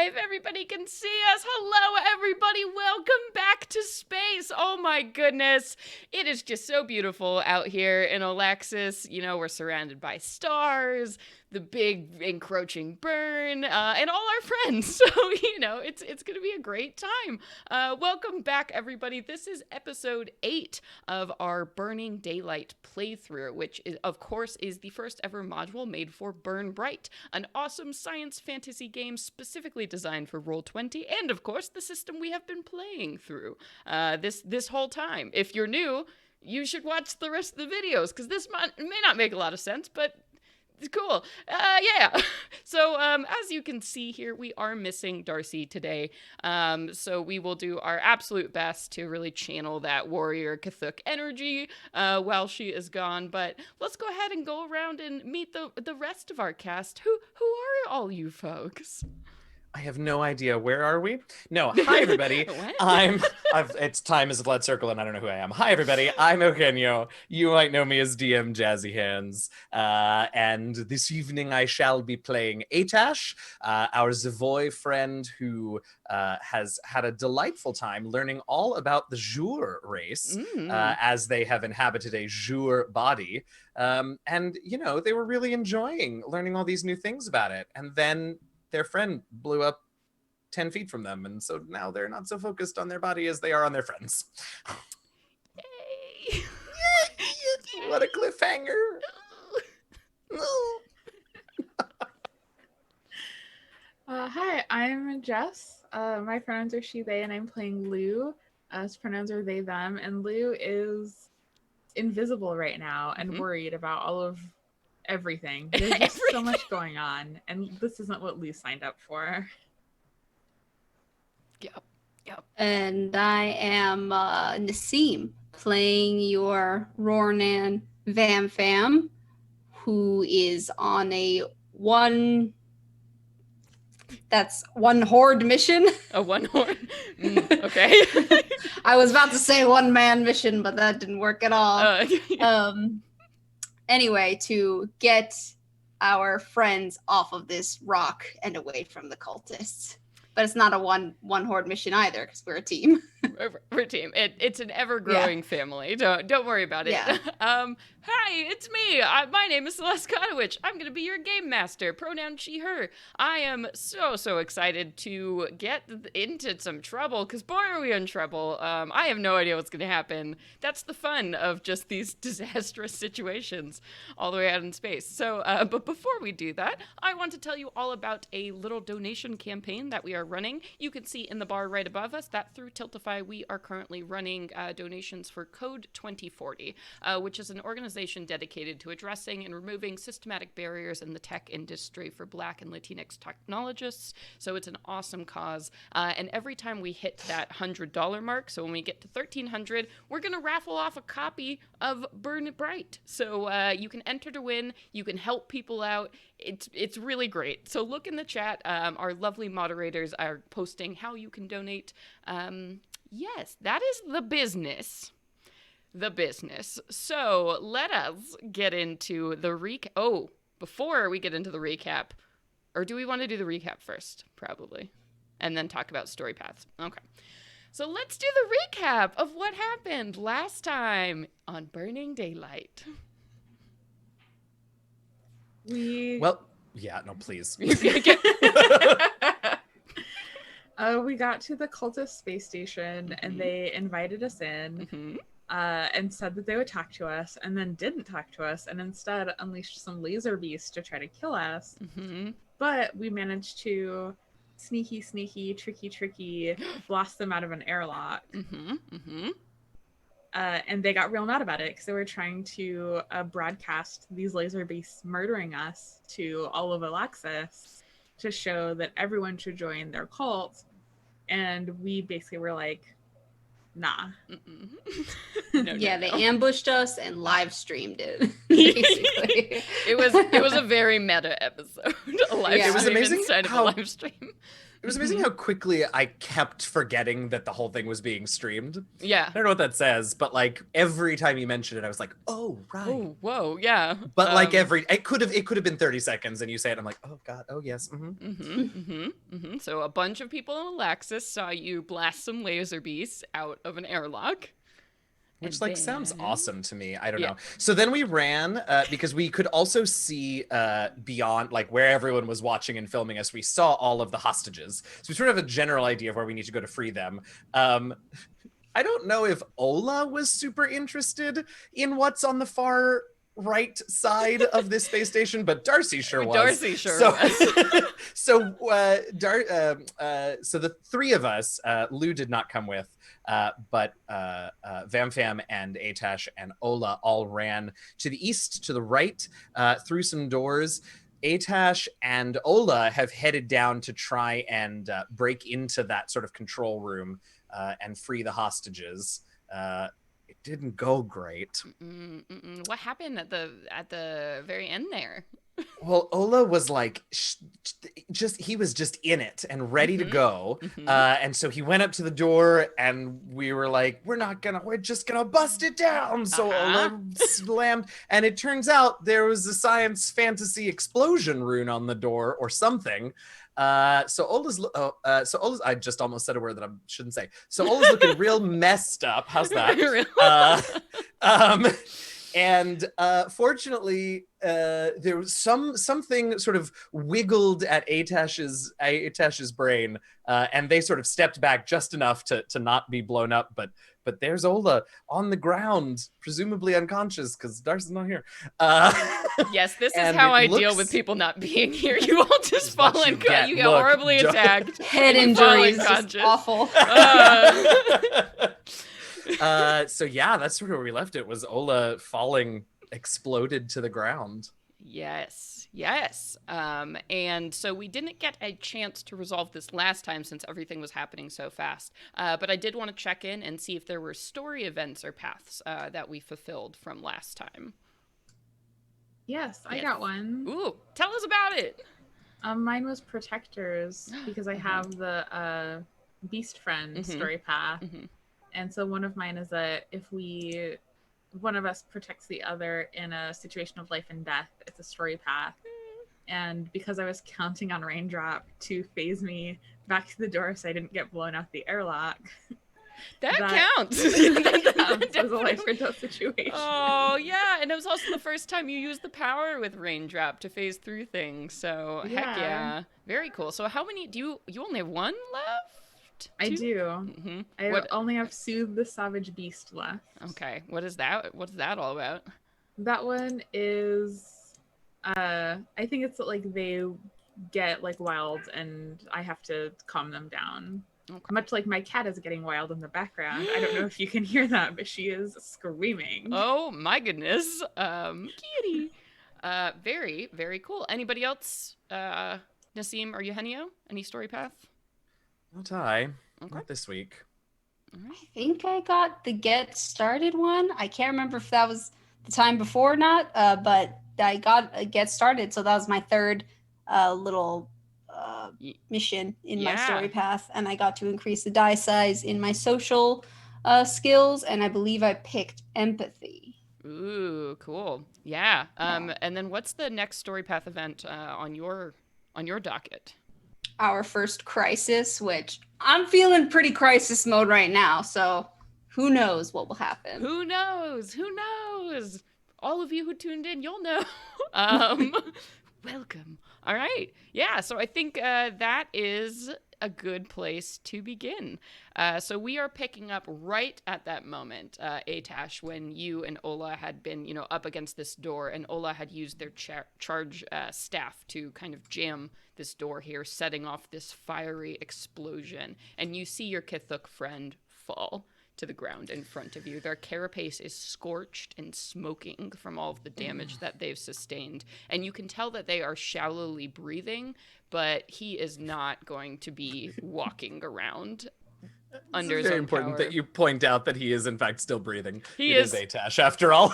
if everybody can see us. Hello, everybody. Welcome back to space. Oh my goodness. It is just so beautiful out here in Olaxis. You know, we're surrounded by stars, the big encroaching burn, and all our friends. So, you know, it's going to be a great time. Welcome back, everybody. This is episode 8 of our Burning Daylight playthrough, which is, of course, is the first ever module made for Burn Bryte, an awesome science fantasy game specifically designed for Roll20, and of course the system we have been playing through this whole time. If you're new, you should watch the rest of the videos, because this may not make a lot of sense, but it's cool. Yeah. So, as you can see here, we are missing Darcy today. So we will do our absolute best to really channel that warrior kith'uk energy while she is gone. But let's go ahead and go around and meet the rest of our cast. Who are all you folks? I have no idea. Where are we? No. Hi, everybody. It's time as a blood circle, and I don't know who I am. Hi, everybody. I'm Eugenio. You might know me as DM Jazzy Hands. And this evening I shall be playing Atash, our Zavoy friend who has had a delightful time learning all about the Jour race, as they have inhabited a Jour body. And, you know, they were really enjoying learning all these new things about it. And then their friend blew up 10 feet from them, and so now they're not so focused on their body as they are on their friends. Yay! What a cliffhanger! Hi, I'm Jess. My pronouns are she, they, and I'm playing Lou. His pronouns are they, them, and Lou is invisible right now and worried about all of everything. There's just so much going on, and this isn't what Lou signed up for. Yep. And I am Naseem, playing your Rornan Vam, who is on a one horde mission. A one horde? Okay. I was about to say one-man mission, but that didn't work at all. Anyway, to get our friends off of this rock and away from the cultists. But it's not a one horde mission either, because we're a team. We're a team. It's an ever-growing family. Don't worry about it. Yeah. Hi, it's me. My name is Celeste Kotowich. I'm going to be your game master. Pronoun she, her. I am so excited to get into some trouble, because boy, are we in trouble. I have no idea what's going to happen. That's the fun of just these disastrous situations all the way out in space. So, but before we do that, I want to tell you all about a little donation campaign that we are running. You can see in the bar right above us that through Tiltify, we are currently running donations for Code 2040, which is an organization dedicated to addressing and removing systematic barriers in the tech industry for Black and Latinx technologists. So it's an awesome cause. And every time we hit that $100 mark, so when we get to $1,300, we're going to raffle off a copy of Burn Bryte. So you can enter to win. You can help people out. It's really great. So look in the chat. Our lovely moderators are posting how you can donate. Yes, that is the business. So let us get into the recap. Oh, before we get into the recap, or do we want to do the recap first? Probably. And then talk about story paths. Okay. So let's do the recap of what happened last time on Burning Daylight. We please. we got to the cultist space station, and they invited us in. And said that they would talk to us, and then didn't talk to us, and instead unleashed some laser beasts to try to kill us. But we managed to sneaky, tricky, blast them out of an airlock. And they got real mad about it, because they were trying to broadcast these laser beasts murdering us to all of Olaxis to show that everyone should join their cult. And we basically were like, nah. They ambushed us and live streamed it. Basically, it was a very meta episode. It was amazing inside of a live stream. It was amazing how quickly I kept forgetting that the whole thing was being streamed. Yeah. I don't know what that says, but like every time you mentioned it, I was like, oh, right. Oh, whoa, yeah. But like it could have been 30 seconds and you say it, I'm like, oh God, oh yes. So a bunch of people in Olaxis saw you blast some laser beasts out of an airlock. Which And sounds then- awesome to me. I don't know. So then we ran because we could also see beyond, like where everyone was watching and filming us. We saw all of the hostages, so we sort of have a general idea of where we need to go to free them. I don't know if Ola was super interested in what's on the far right side of this space station, but Darcy sure was. Darcy sure was. So the three of us, Lou did not come with, but Vamfam and Atash and Ola all ran to the east, to the right, through some doors. Atash and Ola have headed down to try and break into that sort of control room and free the hostages. It didn't go great. What happened at the very end there? Well, Ola was like, he was just in it and ready to go. And so he went up to the door and we were like, we're just gonna bust it down. So Ola slammed, and it turns out there was a science fantasy explosion rune on the door or something. So Ola's, I just almost said a word that I shouldn't say. So Ola's looking real messed up. How's that? And fortunately, there was something sort of wiggled at Atash's brain, and they sort of stepped back just enough to not be blown up. But there's Ola on the ground, presumably unconscious because Darcy's not here. Yes, this is how I deal with people not being here. You all just fall and you get horribly attacked. Head injuries, just awful. So yeah, that's sort of where we left it, was Ola falling, exploded to the ground. Yes. And so we didn't get a chance to resolve this last time since everything was happening so fast. But I did want to check in and see if there were story events or paths that we fulfilled from last time. Yes, I got one. Ooh, tell us about it. Mine was protectors because I have the beast friend story path. And so one of mine is that if one of us protects the other in a situation of life and death, it's a story path. And because I was counting on Raindrop to phase me back to the door so I didn't get blown out the airlock. That counts. That counts as a life or death situation. Oh, yeah. And it was also the first time you used the power with Raindrop to phase through things. So, heck yeah. Very cool. So how many, you only have one left? I do. I only have Soothe the Savage Beast left. Okay. What is that? What's that all about? That one is, I think it's like they get like wild and I have to calm them down. Okay. Much like my cat is getting wild in the background. I don't know if you can hear that, but she is screaming. Oh my goodness. Kitty. Very, very cool. Anybody else? Naseem or Eugenio? Any story path? Not I. Not this week. I think I got the get started one. I can't remember if that was the time before or not, but I got a get started. So that was my third little mission in my story path. And I got to increase the die size in my social skills. And I believe I picked empathy. Ooh, cool. Yeah. And then what's the next story path event on your docket? Our first crisis, which I'm feeling pretty crisis mode right now, so who knows what will happen. Who knows? All of you who tuned in, you'll know. Welcome. All right. Yeah, so I think that is a good place to begin. So we are picking up right at that moment, Atash, when you and Ola had been, up against this door, and Ola had used their charge staff to kind of jam this door here, setting off this fiery explosion. And you see your kith'uk friend fall to the ground in front of you. Their carapace is scorched and smoking from all of the damage that they've sustained. And you can tell that they are shallowly breathing, but he is not going to be walking around under his own very important power. that you point out that he is in fact still breathing. He is Atash after all.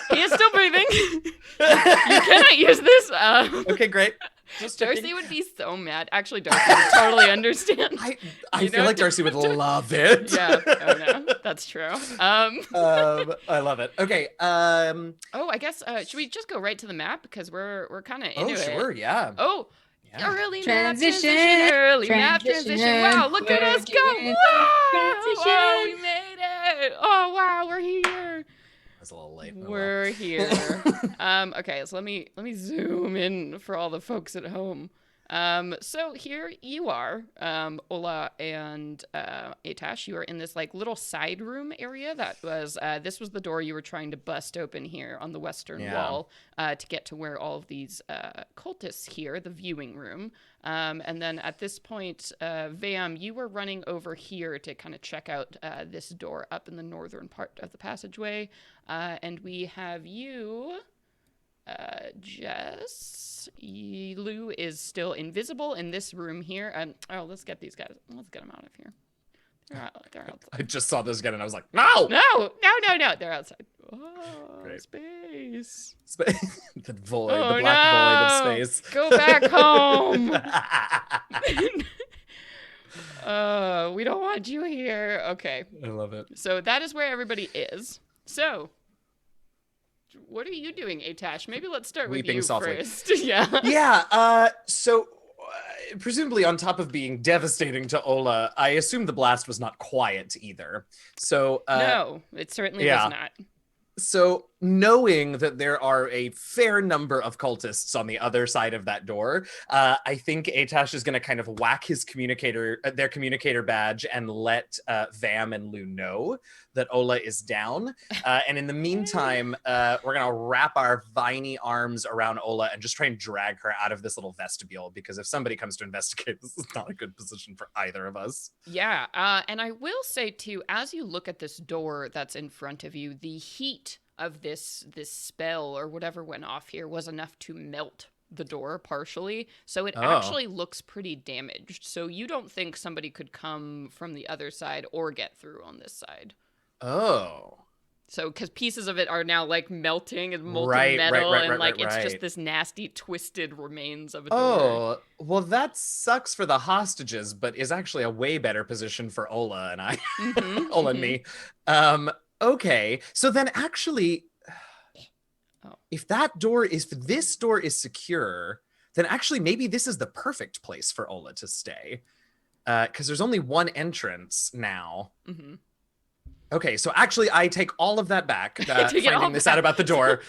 He is still breathing. You cannot use this. Okay, great. Just Darcy checking. would be so mad. Actually, Darcy would totally understand. I feel like Darcy would love it. Yeah. Oh no, that's true. I love it. Okay. Oh, I guess should we just go right to the map because we're kind of into Oh, it. sure. Yeah. Oh. Yeah. Early Transition. map transition. Wow, look at us go. Wow, wow, we made it. Oh, wow, we're here. That's a little late. We're here. Okay, so let me zoom in for all the folks at home. So here you are, Ola and Atash. You are in this like little side room area that was this was the door you were trying to bust open here on the western wall to get to where all of these cultists here, the viewing room. And then at this point, Vam, you were running over here to kind of check out this door up in the northern part of the passageway. And we have you, Jess. Lou is still invisible in this room here. Let's get these guys. Let's get them out of here. They're outside. I just saw this again and I was like, no! No! They're outside. Oh, Great. Space. The void, Oh, the black no. void of space. Go back home. We don't want you here. Okay. I love it. So that is where everybody is. So, what are you doing, Atash? Maybe let's start with Weeping you softly. first. Yeah. Yeah, so presumably on top of being devastating to Ola, I assume the blast was not quiet either. So No, it certainly yeah. was not. So knowing that there are a fair number of cultists on the other side of that door, I think Atash is going to kind of whack his their communicator badge and let Vam and Lou know that Ola is down. And in the meantime, we're going to wrap our viney arms around Ola and just try and drag her out of this little vestibule, because if somebody comes to investigate, this is not a good position for either of us. Yeah, and I will say too, as you look at this door that's in front of you, the heat of this spell or whatever went off here was enough to melt the door partially, so it actually looks pretty damaged. So you don't think somebody could come from the other side or get through on this side. Oh. So, because pieces of it are now like melting and molten metal, and like it's just this nasty, twisted remains of a door. Oh, well, that sucks for the hostages, but is actually a way better position for Ola and I. Ola and me. Okay, so then actually, if this door is secure, then actually maybe this is the perfect place for Ola to stay, because there's only one entrance now. Mm-hmm. Okay, so actually, I take all of that back, finding this out about the door.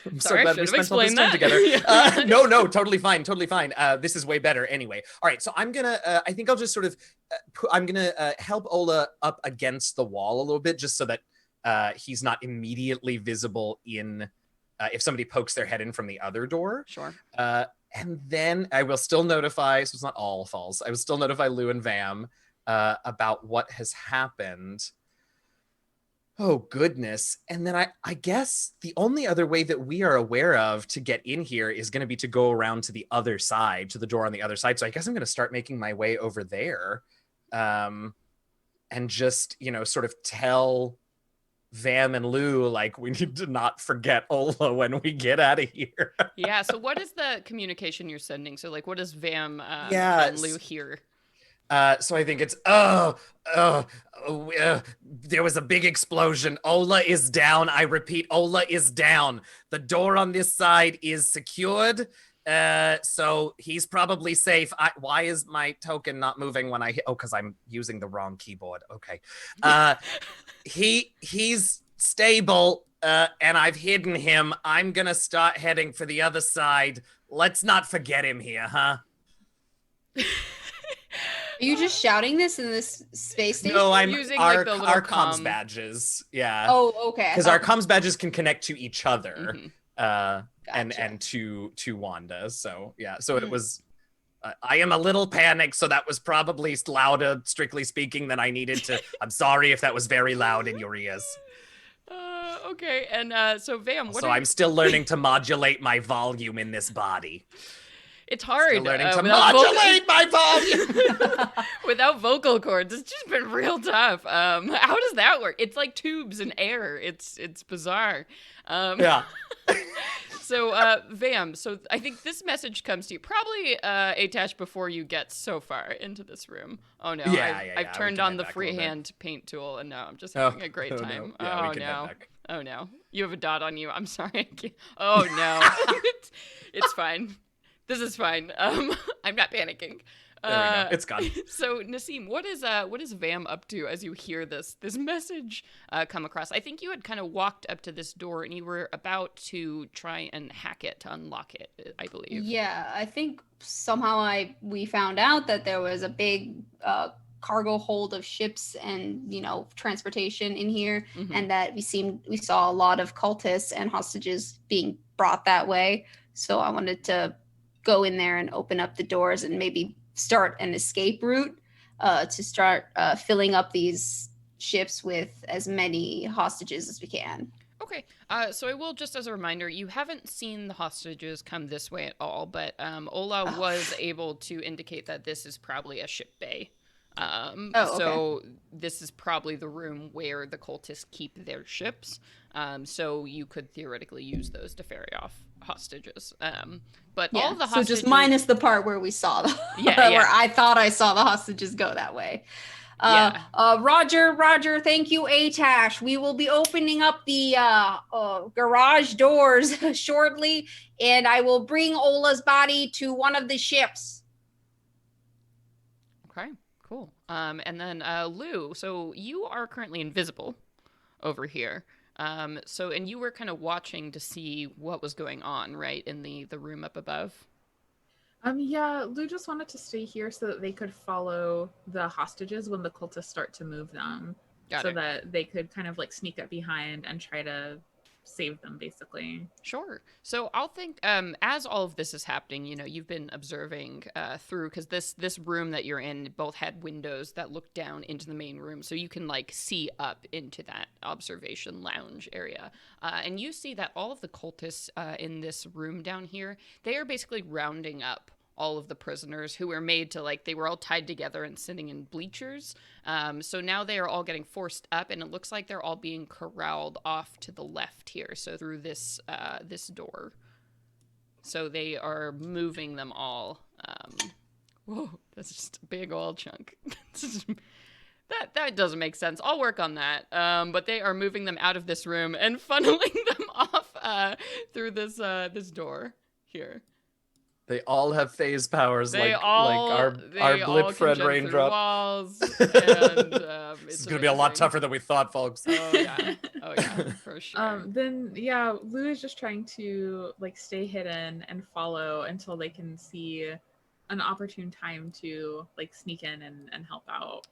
I'm Sorry, so glad we spent all this time together. No, totally fine. This is way better anyway. All right, so I'm gonna, I think I'll just sort of, I'm gonna help Ola up against the wall a little bit, just so that he's not immediately visible in, if somebody pokes their head in from the other door. Sure. And then I will still notify, so it's not all false, I will still notify Lou and Vam about what has happened. Oh, goodness. And then I guess the only other way that we are aware of to get in here is going to be to go around to the other side, to the door on the other side. So I guess I'm going to start making my way over there, and just, sort of tell Vam and Lou, like, we need to not forget Ola when we get out of here. Yeah, so what is the communication you're sending? So, like, what does Vam and Lou hear? So I think it's, there was a big explosion. Ola is down. I repeat, Ola is down. The door on this side is secured. So he's probably safe. Why is my token not moving when I hit? Oh, because I'm using the wrong keyboard. Okay. He's stable, and I've hidden him. I'm going to start heading for the other side. Let's not forget him here, huh? Are you just shouting this in this space station? No, I'm using our comms comms badges. Yeah. Oh, okay. Because our comms badges can connect to each other, Gotcha. and to Wanda. So yeah. So it was. I am a little panicked, so that was probably louder, strictly speaking, than I needed to. I'm sorry if that was very loud in your ears. Okay, and so Vam, what? So I'm still learning to modulate my volume in this body. It's hard. Still learning to modulate my volume without vocal cords. It's just been real tough. How does that work? It's like tubes and air. It's bizarre. Yeah. So, Vam, so I think this message comes to you probably, Atash, before you get so far into this room. Oh no, I've turned on the freehand paint tool, and now I'm just having a great time. No. Yeah, oh we can no. head back. Oh no. You have a dot on you. I'm sorry. I can't. Oh no. It's fine. This is fine. I'm not panicking. There we go. It's gone. So Naseem, what is Vam up to as you hear this message come across? I think you had kind of walked up to this door and you were about to try and hack it to unlock it, I believe. Yeah, I think somehow we found out that there was a big cargo hold of ships and transportation in here, and that we saw a lot of cultists and hostages being brought that way. So I wanted to go in there and open up the doors and maybe start an escape route to start filling up these ships with as many hostages as we can. Okay, so I will, just as a reminder, you haven't seen the hostages come this way at all, but Ola was able to indicate that this is probably a ship bay. So this is probably the room where the cultists keep their ships. So you could theoretically use those to ferry off hostages. But all the hostages... So just minus the part where we saw them. Where I thought I saw the hostages go that way. Roger, thank you, Atash. We will be opening up the garage doors shortly, and I will bring Ola's body to one of the ships. Okay, cool. And then Lou, so you are currently invisible over here. And you were kind of watching to see what was going on, right, in the room up above? Yeah, Lou just wanted to stay here so that they could follow the hostages when the cultists start to move them. That they could kind of like sneak up behind and try to save them, basically. Sure. So I'll think, as all of this is happening, you've been observing through, because this room that you're in both had windows that look down into the main room, so you can like see up into that observation lounge area. And you see that all of the cultists in this room down here, they are basically rounding up all of the prisoners who were made to, like, they were all tied together and sitting in bleachers. So now they are all getting forced up, and it looks like they're all being corralled off to the left here. So through this door. So they are moving them all. Whoa, that's just a big old chunk. That doesn't make sense. I'll work on that. But they are moving them out of this room and funneling them off through this door here. They all have phase powers, like our blip friend Raindrop. Walls, and, this is going to be a lot tougher than we thought, folks. Oh yeah, for sure. Then Lou is just trying to like stay hidden and follow until they can see an opportune time to like sneak in and help out.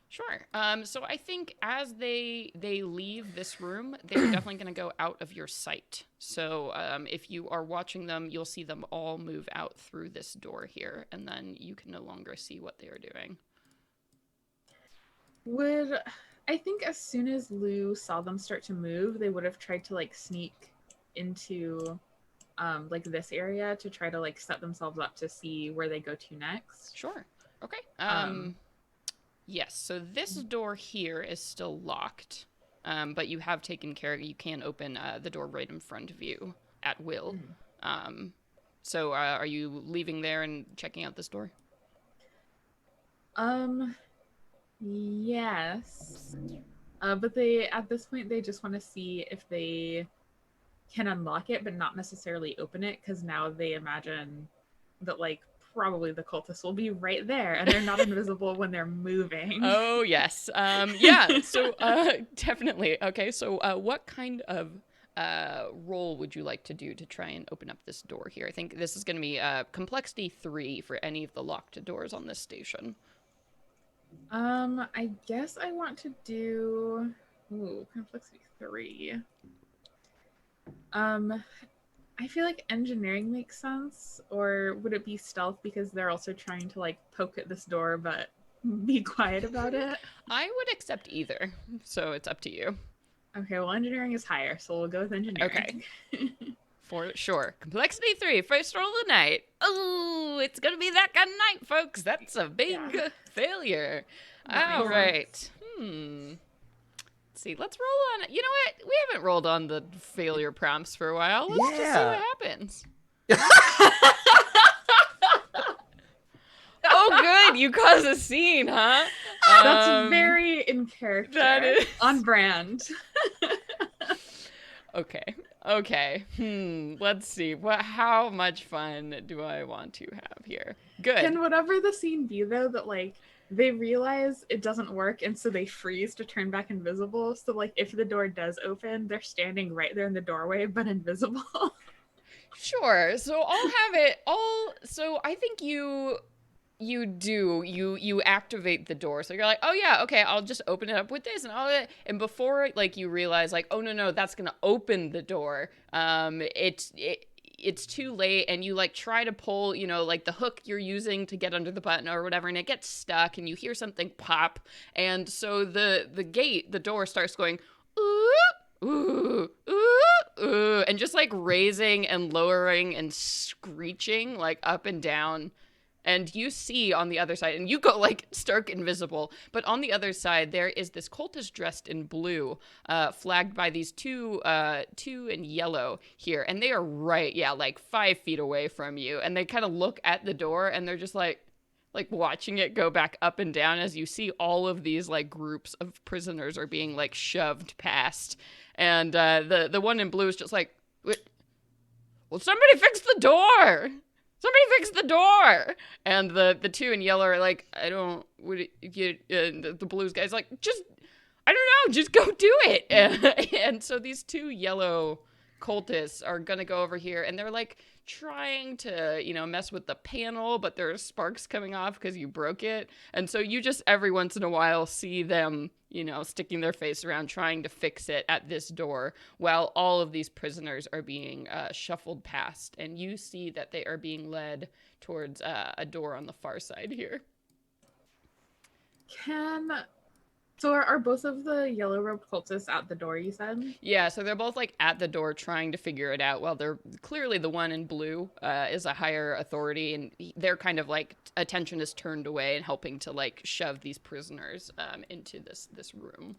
Sure. So I think as they leave this room, they're definitely going to go out of your sight. So if you are watching them, you'll see them all move out through this door here, and then you can no longer see what they are doing. I think as soon as Lou saw them start to move, they would have tried to like sneak into like this area to try to like set themselves up to see where they go to next. Sure. Okay. Yes, so this door here is still locked, but you have taken care of it. You can open the door right in front of you at will. So are you leaving there and checking out this door? Yes. But at this point, they just want to see if they can unlock it, but not necessarily open it, because now they imagine that, like, probably the cultists will be right there, and they're not invisible when they're moving. Oh, yes. Yeah, so definitely. Okay, so what kind of roll would you like to do to try and open up this door here? I think this is going to be complexity 3 for any of the locked doors on this station. I guess I want to do complexity 3. I feel like engineering makes sense, or would it be stealth because they're also trying to like poke at this door but be quiet about it? I would accept either, so it's up to you. Okay, well, engineering is higher, so we'll go with engineering. Okay. For sure. Complexity 3, first roll of the night. Oh, it's gonna be that kind of night, folks. That's a big failure. All right. Let's see. Let's roll on. You know what? We haven't rolled on the failure prompts for a while. Let's just see what happens. Oh, good. You cause a scene, huh? That's very in character. That is on brand. Okay. Let's see. How much fun do I want to have here? Good. Can whatever the scene be, though, that, like, they realize it doesn't work, and so they freeze to turn back invisible. So, like, if the door does open, they're standing right there in the doorway, but invisible. Sure. So I'll have it all. So I think you activate the door. So you're like, oh yeah, okay, I'll just open it up with this, and before like you realize like, oh no, that's gonna open the door. It's too late, and you like try to pull, like the hook you're using to get under the button or whatever, and it gets stuck, and you hear something pop, and so the door starts going, ooh, ooh, ooh, ooh, and just like raising and lowering and screeching like up and down. And you see on the other side, and you go like stark invisible, but on the other side there is this cultist dressed in blue, flagged by these two in yellow here, and they are like 5 feet away from you, and they kind of look at the door, and they're just like watching it go back up and down as you see all of these like groups of prisoners are being like shoved past, and the one in blue is just like, well, somebody fix the door. Somebody fix the door! And the two in yellow are like, the blues guy's like, I don't know, just go do it! And so these two yellow cultists are gonna go over here, and they're like trying to, mess with the panel, but there's sparks coming off because you broke it. And so you just every once in a while see them, sticking their face around trying to fix it at this door while all of these prisoners are being shuffled past. And you see that they are being led towards a door on the far side here. So are both of the yellow robed cultists at the door, you said? Yeah, so they're both like at the door trying to figure it out. Well, they're clearly the one in blue is a higher authority, and their kind of like attention is turned away and helping to like shove these prisoners into this room.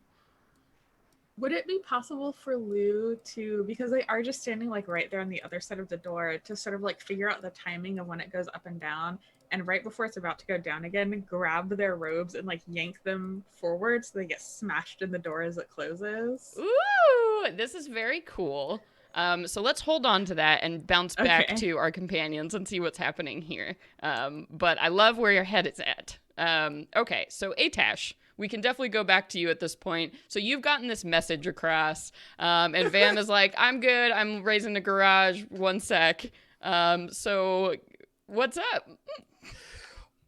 Would it be possible for Lou to, because they are just standing like right there on the other side of the door, to sort of like figure out the timing of when it goes up and down, and right before it's about to go down again, grab their robes and like yank them forward so they get smashed in the door as it closes? Ooh, this is very cool. So let's hold on to that and bounce back to our companions and see what's happening here. But I love where your head is at. Okay, so Atash, we can definitely go back to you at this point. So you've gotten this message across, and Van is like, I'm good. I'm raising the garage. One sec. So what's up?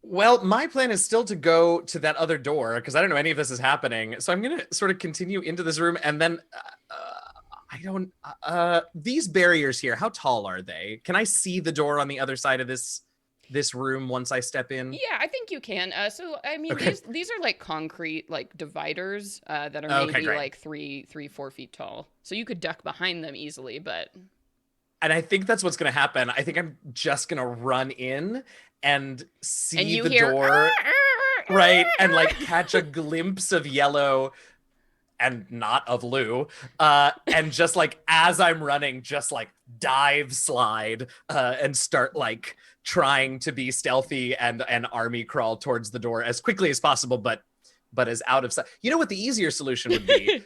Well, my plan is still to go to that other door because I don't know any of this is happening. So I'm going to sort of continue into this room, and then these barriers here, how tall are they? Can I see the door on the other side of this room once I step in? Yeah, I think you can. So I mean, these are like concrete like dividers that are maybe like 4 feet tall. So you could duck behind them easily, but. And I think that's what's going to happen. I think I'm just going to run in and see the door, right? And like catch a glimpse of yellow and not of Lou. And just like, as I'm running, just like dive slide and start like trying to be stealthy and army crawl towards the door as quickly as possible, but as out of sight. You know what the easier solution would be?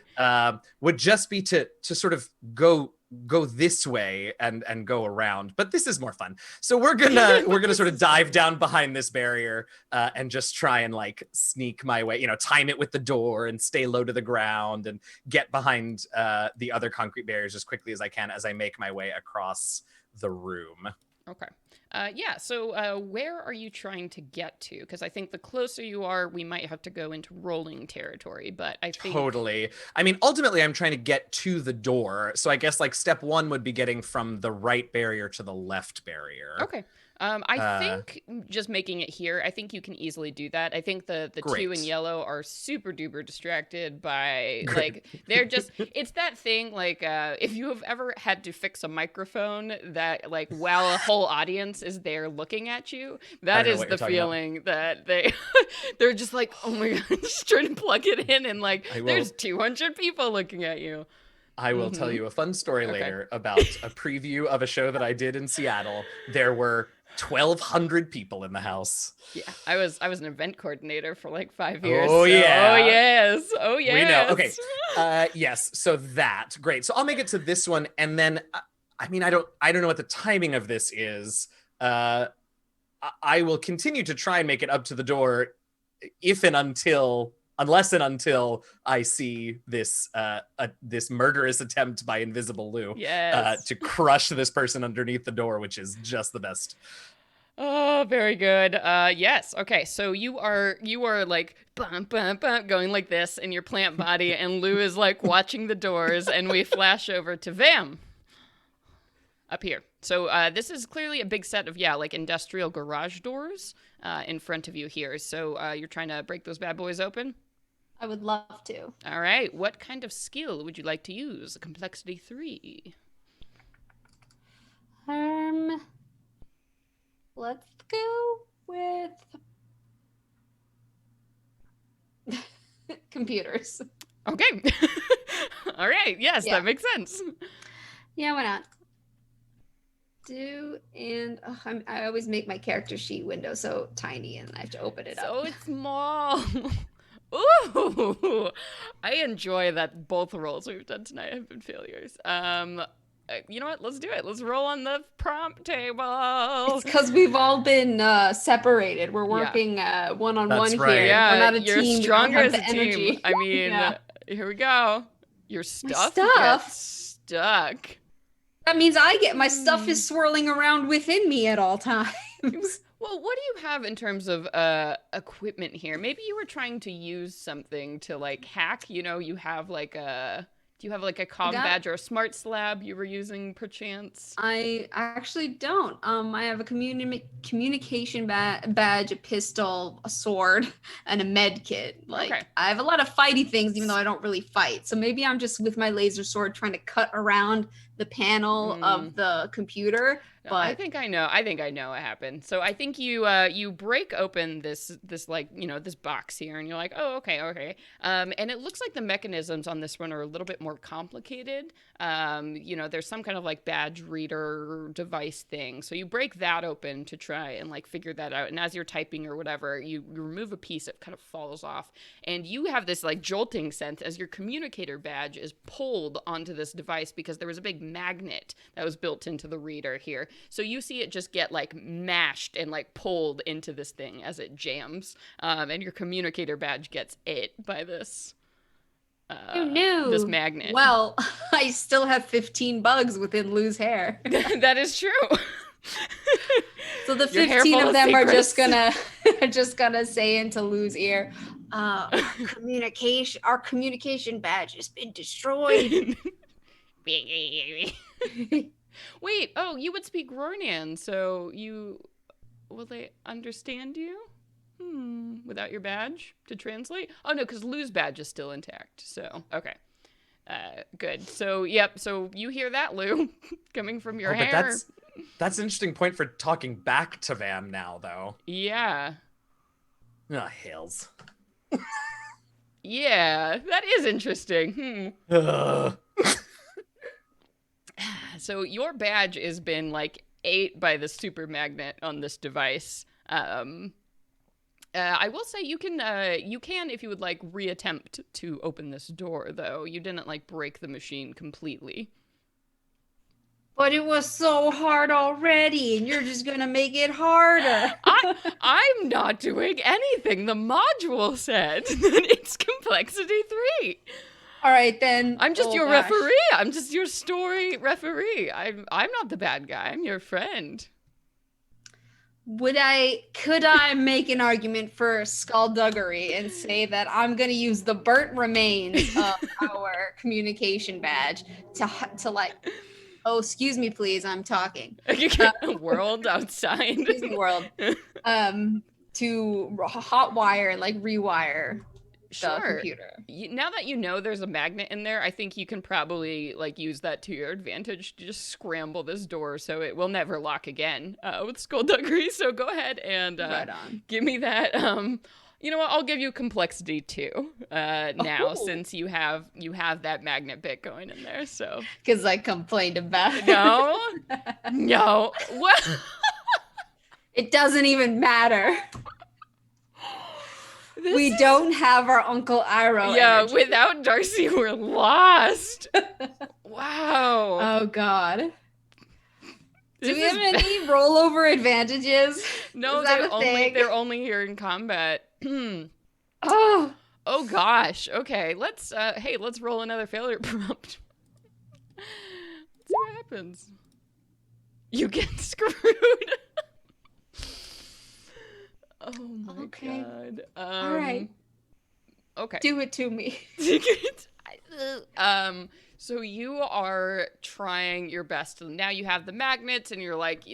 Would just be to sort of go this way and go around, but this is more fun. So we're gonna sort of dive down behind this barrier and just try and like sneak my way, time it with the door and stay low to the ground and get behind the other concrete barriers as quickly as I can as I make my way across the room. Okay. Yeah, so where are you trying to get to? Because I think the closer you are, we might have to go into rolling territory, but I think... Totally. I mean, ultimately, I'm trying to get to the door, so I guess, like, step one would be getting from the right barrier to the left barrier. Okay. I think just making it here, I think you can easily do that. I think the two in yellow are super duper distracted by like they're just it's that thing like if you have ever had to fix a microphone that like while a whole audience is there looking at you, that is the feeling that they're just like, oh my god, just trying to plug it in and like there's 200 people looking at you. I will tell you a fun story later about a preview of a show that I did in Seattle. There were 1,200 people in the house. Yeah, I was an event coordinator for like 5 years. Oh, yeah. Oh, yes. Oh, yes. We know. Okay. Yes. So that, great. So I'll make it to this one. And then, I mean, I don't know what the timing of this is. I will continue to try and make it up to the door unless and until I see this this murderous attempt by Invisible Lou to crush this person underneath the door, which is just the best. Oh, very good. Yes. Okay. So you are like bum, bum, bum, going like this in your plant body, and Lou is like watching the doors, and we flash over to Vam up here. So this is clearly a big set of like industrial garage doors in front of you here. So you're trying to break those bad boys open? I would love to. All right. What kind of skill would you like to use? Complexity 3. Let's go with computers. Okay. All right. Yes, that makes sense. Yeah, why not? I always make my character sheet window so tiny and I have to open it up. So it's small. Ooh, I enjoy that both rolls we've done tonight have been failures. You know what? Let's do it. Let's roll on the prompt table. It's because we've all been separated. We're working one-on-one here. Yeah, we're not a you're team. stronger as a energy. team. I mean, here we go. Your stuff gets stuck. That means my stuff is swirling around within me at all times. Well, what do you have in terms of equipment here? Maybe you were trying to use something to like hack. You know, you have like a. Do you have like a comm badge or a smart slab you were using perchance? I actually don't. I have a communication badge, a pistol, a sword, and a med kit. Like I have a lot of fighty things, even though I don't really fight. So maybe I'm just with my laser sword trying to cut around the panel of the computer. But I think I know what happened. So I think you break open this like, you know, this box here, and you're like, oh, okay. And it looks like the mechanisms on this one are a little bit more complicated. You know, there's some kind of like badge reader device thing. So you break that open to try and like figure that out. And as you're typing or whatever, you remove a piece that kind of falls off, and you have this like jolting sense as your communicator badge is pulled onto this device because there was a big magnet that was built into the reader here. So you see it just get like mashed and like pulled into this thing as it jams, and your communicator badge gets ate by this. This magnet. Well, I still have 15 bugs within Lou's hair. That is true. So the 15 of them are just gonna say into Lou's ear, our communication badge has been destroyed. Wait, you would speak Rornan, so will they understand you? Without your badge to translate? Oh no, because Lou's badge is still intact, so okay. Good. So so you hear that, Lou, coming from your hair. But that's an interesting point for talking back to Vam now, though. Yeah. Ah, hills. Yeah, that is interesting. So your badge has been like ate by the super magnet on this device. I will say you can if you would like reattempt to open this door, though. You didn't like break the machine completely. But it was so hard already, and you're just gonna make it harder. I'm not doing anything. The module said that it's complexity 3. All right, then. I'm just your referee. I'm just your story referee. I'm not the bad guy. I'm your friend. Could I make an argument for skullduggery and say that I'm going to use the burnt remains of our communication badge to like Oh, excuse me, please. I'm talking. World outside. Excuse me, world. To hot wire and like rewire the computer. Now that you know there's a magnet in there, I think you can probably like use that to your advantage to just scramble this door so it will never lock again with skullduggery. So go ahead and right on. give me that. You know what? I'll give you complexity 2 now since you have that magnet bit going in there. So because I complained about it. No, what? It doesn't even matter. We don't have our Uncle Iroh. Yeah, energy. without Darcy, we're lost. Wow. Oh God. Do we have any rollover advantages? No, they're only here in combat. Oh gosh. Okay, let's roll another failure prompt. Let's see what happens. You get screwed. Oh my God. All right. Okay. Do it to me. So you are trying your best. Now you have the magnets and you're like,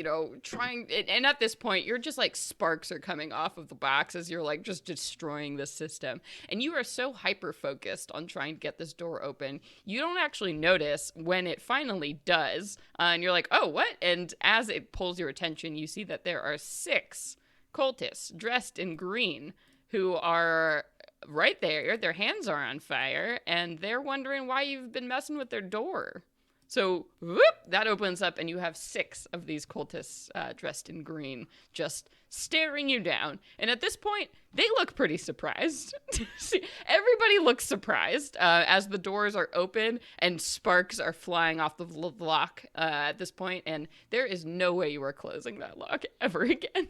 trying. And at this point, you're just like sparks are coming off of the box as you're like just destroying the system. And you are so hyper-focused on trying to get this door open. You don't actually notice when it finally does. And you're like, oh, what? And as it pulls your attention, you see that there are 6 cultists dressed in green who are right there. Their hands are on fire and they're wondering why you've been messing with their door. So whoop, that opens up and you have 6 of these cultists dressed in green just staring you down. And at this point, they look pretty surprised. See, everybody looks surprised as the doors are open and sparks are flying off the lock at this point. And there is no way you are closing that lock ever again.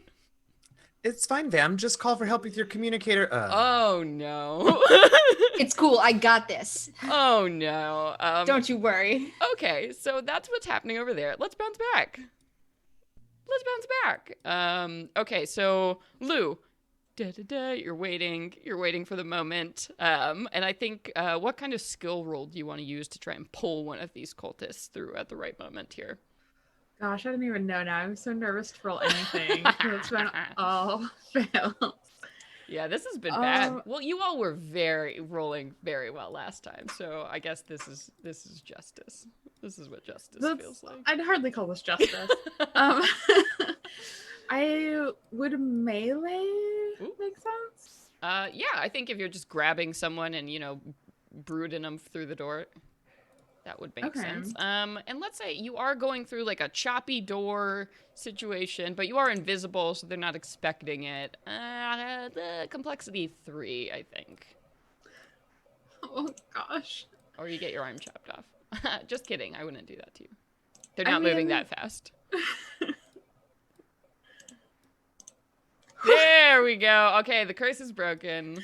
It's fine, Vam. Just call for help with your communicator. Oh, no. It's cool. I got this. Oh, no. Don't you worry. Okay, so that's what's happening over there. Let's bounce back. Okay, so Lou. You're waiting for the moment. And I think, what kind of skill roll do you want to use to try and pull one of these cultists through at the right moment here? Gosh, I don't even know now. I'm so nervous to roll anything. It's been all fails. Yeah, this has been bad. Well, you all were rolling very well last time, so I guess this is justice. This is what justice feels like. I'd hardly call this justice. I would melee make sense. Yeah, I think if you're just grabbing someone and brooding them through the door. That would make sense. And let's say you are going through like a choppy door situation, but you are invisible, so they're not expecting it. The complexity 3, I think. Oh, gosh. Or you get your arm chopped off. Just kidding. I wouldn't do that to you. They're not moving that fast. There we go. Okay, the curse is broken.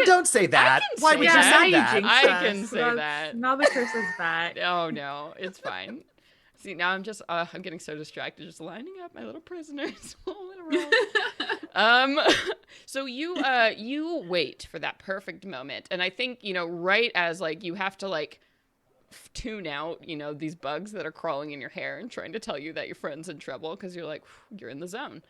Don't say that. Why would you say that? I can say that. Now the curse is back. Oh, no. It's fine. See, now I'm just, I'm getting so distracted just lining up my little prisoners all in a row. So you wait for that perfect moment. And I think, right as, like, you have to, like, tune out, these bugs that are crawling in your hair and trying to tell you that your friend's in trouble because you're like, you're in the zone.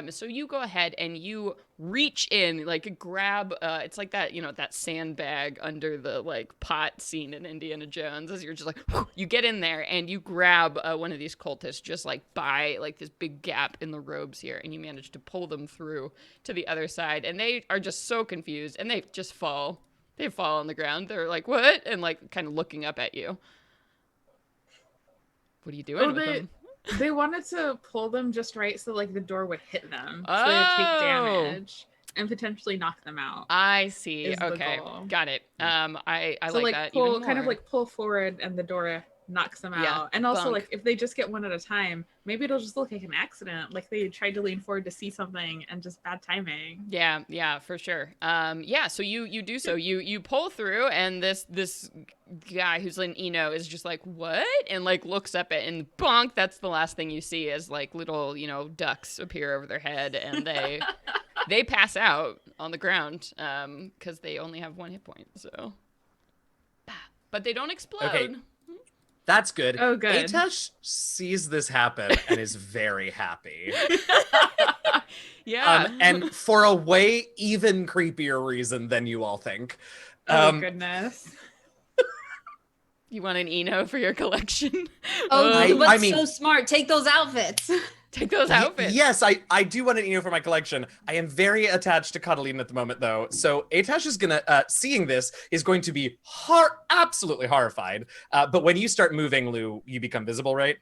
So you go ahead and you reach in, like grab, it's like that, that sandbag under the like pot scene in Indiana Jones as you're just like, you get in there and you grab one of these cultists just like by like this big gap in the robes here and you manage to pull them through to the other side and they are just so confused and they just fall. They fall on the ground. They're like, what? And like kind of looking up at you. What are you doing with them? They wanted to pull them just right so like the door would hit them. So they would take damage and potentially knock them out. I see. Okay. Got it. I so like that. Pull, even more. kind of like pull forward and the door knocks them out. And also like if they just get one at a time, maybe it'll just look like an accident. Like they tried to lean forward to see something and just bad timing. Yeah, for sure. So you do so. You pull through and this guy who's in Eno is just like, what? And like looks up at and bonk, that's the last thing you see as like little, ducks appear over their head and they pass out on the ground because they only have 1 hit point. So but they don't explode. Okay. That's good. Oh, good. Atash sees this happen and is very happy. Yeah. And for a way even creepier reason than you all think. Oh, goodness. You want an Eno for your collection? Oh, I mean- so smart. Take those outfits. Take those outfits. Yes, I do want an Eno for my collection. I am very attached to Catalina at the moment, though. So Atash is gonna, seeing this, is going to be absolutely horrified. But when you start moving, Lou, you become visible, right?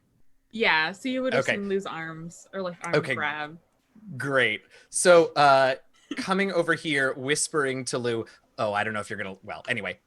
Yeah, so you would Okay. assume lose arms or like arm Okay. grab. Great. So coming over here, whispering to Lou, oh, I don't know if you're gonna, well, anyway.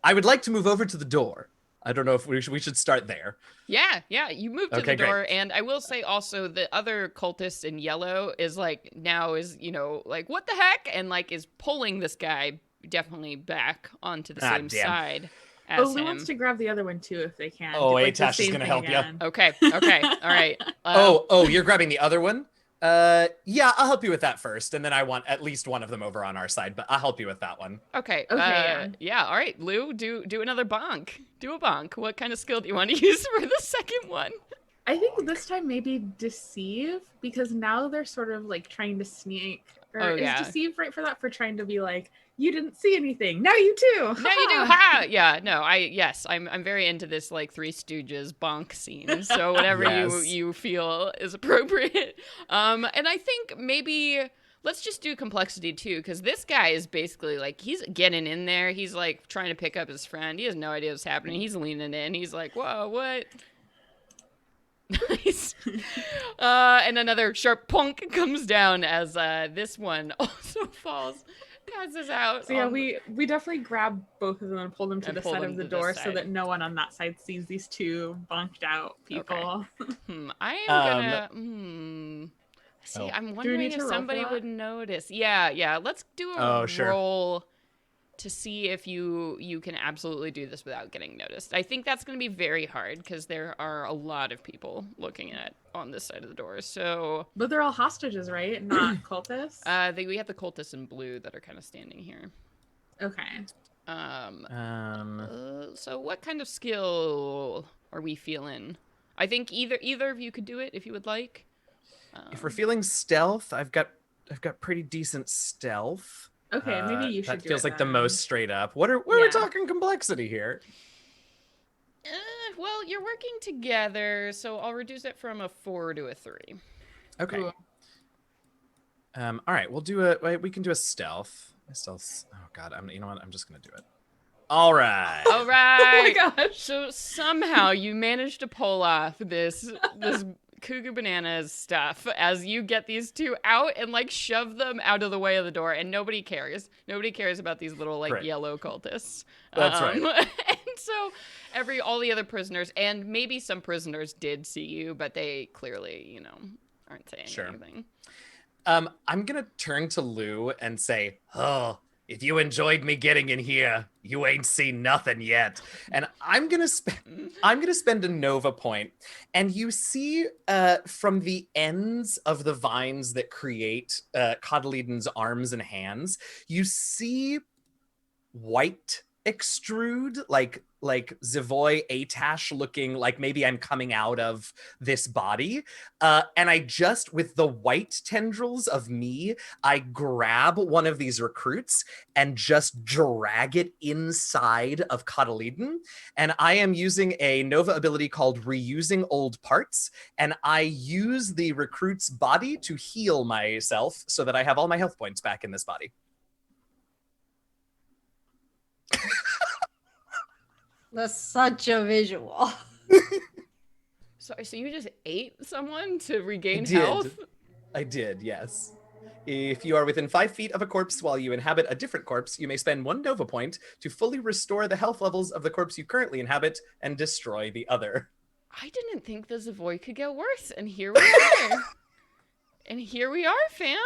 I would like to move over to the door. I don't know if we should start there. Yeah, you move to Okay, the door, great. and I will say also the other cultist in yellow is like now is like what the heck, and like is pulling this guy definitely back onto the same damn. side Oh, as Lou him. wants to grab the other one too if they can. Oh, Do, like, the Atash is same gonna thing help ya. again. Okay, all right. Oh, you're grabbing the other one? Yeah, I'll help you with that first, and then I want at least one of them over on our side, but I'll help you with that one. Okay. Okay, yeah. All right, Lou, do another bonk. Do a bonk. What kind of skill do you want to use for the second one? I think this time maybe deceive, because now they're sort of like trying to sneak. Or Oh, is yeah. deceive right for that? For trying to be like, you didn't see anything. Now you do. Now you do. Ha! Yeah. No. I'm very into this like Three Stooges bonk scene. So whatever Yes. you feel is appropriate. And I think maybe let's just do complexity too, because this guy is basically like he's getting in there. He's like trying to pick up his friend. He has no idea what's happening. He's leaning in. He's like, whoa, what? Nice. And another sharp punk comes down as this one also falls, passes out. So yeah, we definitely grab both of them and pull them to And the pull side them of the to this door so side. that no one on that side sees these two bonked out people. I am gonna. See, Oh. I'm Do we wondering need if to roll for somebody that? would notice. Yeah. Let's do a Oh, sure. roll to see if you can absolutely do this without getting noticed. I think that's going to be very hard because there are a lot of people looking at on this side of the door. So But they're all hostages, right? Not cultists. we have the cultists in blue that are kind of standing here. Okay. So what kind of skill are we feeling? I think either of you could do it if you would like. If we're feeling stealth, I've got pretty decent stealth. Okay, maybe you should That do feels it like the then. most straight up. We're we Yeah. talking complexity here. Well, you're working together, so I'll reduce it from a 4 to a 3. Okay. Ooh. All right, we can do a stealth. Stealth. Oh god, you know what? I'm just gonna do it. All right. All right. Oh my gosh. So somehow you managed to pull off this Cuckoo Bananas stuff as you get these two out and like shove them out of the way of the door, and nobody cares. Nobody cares about these little like Right. yellow cultists. That's right. And so all the other prisoners, and maybe some prisoners did see you, but they clearly, aren't saying Sure. anything. I'm gonna turn to Lou and say, "Oh, if you enjoyed me getting in here, you ain't seen nothing yet." And I'm gonna spend a Nova point, and you see from the ends of the vines that create Cotyledon's arms and hands, you see white extrude, like Zavoy Atash looking like maybe I'm coming out of this body. And I just, with the white tendrils of me, I grab one of these recruits and just drag it inside of Cotyleden. And I am using a Nova ability called Reusing Old Parts. And I use the recruit's body to heal myself so that I have all my health points back in this body. That's such a visual. So you just ate someone to regain did. health? I did, yes. If you are within 5 feet of a corpse while you inhabit a different corpse, you may spend 1 Nova point to fully restore the health levels of the corpse you currently inhabit and destroy the other. I didn't think the Zavoy could get worse, and here we are. And here we are, fam.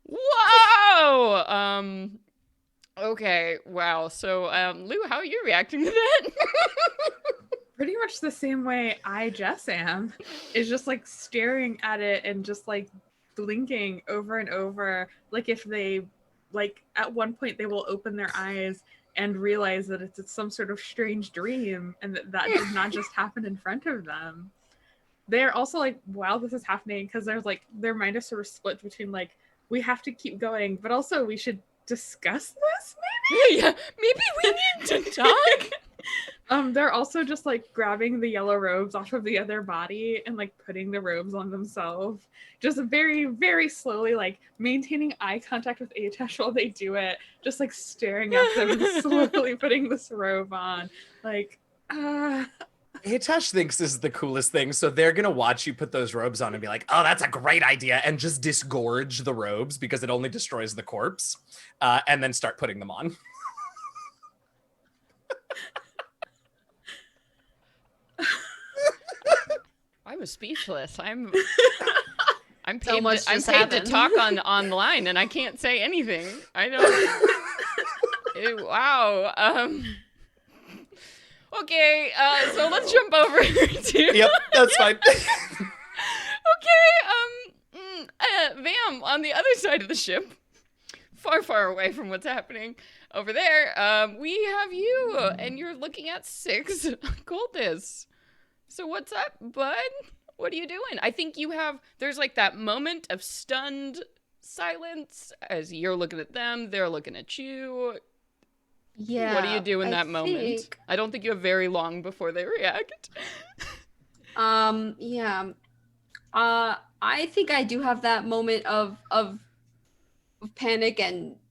Whoa! Okay, wow. So, Lou, how are you reacting to that? Pretty much the same way I just am. Is just like staring at it and just like blinking over and over. Like if they, like at one point they will open their eyes and realize that it's some sort of strange dream and that did not just happen in front of them. They're also like, wow, this is happening, because they're like, their mind is sort of split between like, we have to keep going, but also we should discuss this maybe? Yeah, maybe we need to talk. They're also just like grabbing the yellow robes off of the other body and like putting the robes on themselves. Just very, very slowly, like maintaining eye contact with Atesh while they do it. Just like staring at them and slowly putting this robe on. Like, Atesh thinks this is the coolest thing, so they're gonna watch you put those robes on and be like, oh, that's a great idea, and just disgorge the robes because it only destroys the corpse, and then start putting them on. I'm speechless. I'm paid, So much I'm just paid to happened. talk online, and I can't say anything. I don't. Wow. Okay. So let's jump over to. Yep, that's fine. Okay. Vam, on the other side of the ship, far, far away from what's happening over there, we have you, and you're looking at 6 cultists. So what's up, bud? What are you doing? I think there's like that moment of stunned silence as you're looking at them, they're looking at you. Yeah. What do you do in I that moment? think- I don't think you have very long before they react. Yeah. I think I do have that moment of panic,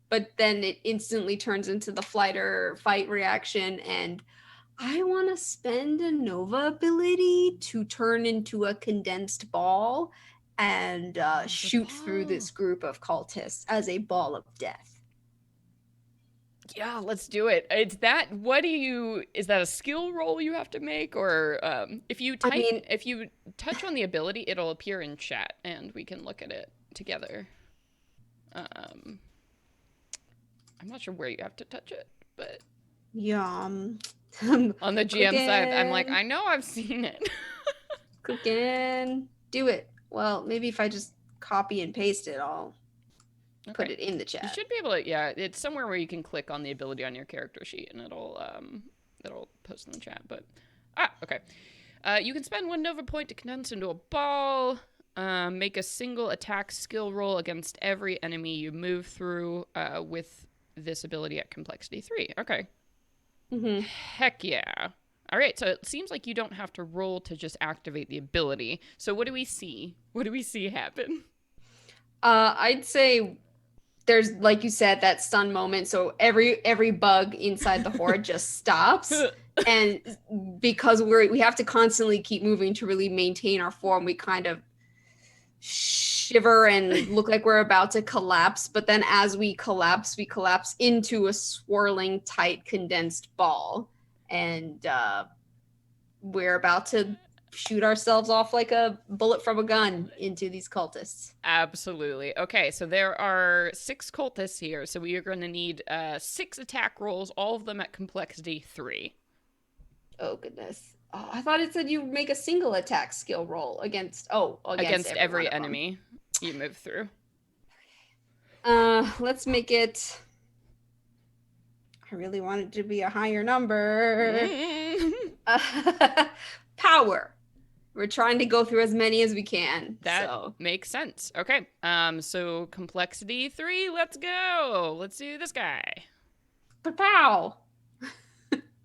but then it instantly turns into the flight or fight reaction, and I want to spend a Nova ability to turn into a condensed ball and shoot through this group of cultists as a ball of death. Yeah, let's do it. Is that a skill roll you have to make, or if you touch on the ability, it'll appear in chat and we can look at it together. I'm not sure where you have to touch it, but Yeah. on the GM side, I'm like, Cooking. I know I've seen it. Cooking. Do it. Well, maybe if I just copy and paste it, I'll put Okay. it in the You chat. should be able to, yeah, it's somewhere where you can click on the ability on your character sheet and it'll post in the chat, but, okay. You can spend 1 Nova point to condense into a ball, make a single attack skill roll against every enemy you move through, with this ability at complexity 3. Okay. Mm-hmm. Heck yeah. All right, so it seems like you don't have to roll to just activate the ability. So what do we see? What do we see happen? I'd say there's, like you said, that stun moment. So every bug inside the horde just stops, and because we have to constantly keep moving to really maintain our form, we kind of shiver and look like we're about to collapse. But then as we collapse into a swirling, tight, condensed ball, and we're about to shoot ourselves off like a bullet from a gun into these cultists. Absolutely. Okay, so there are 6 cultists here, so we are going to need 6 attack rolls, all of them at complexity 3. Oh goodness. Oh, I thought it said you make a single attack skill roll against Every one of them. enemy you move through. Let's make it, I really want it to be a higher number. Power. We're trying to go through as many as we can. That so. makes sense. Okay. So complexity 3, let's go. Let's do this guy. Pow.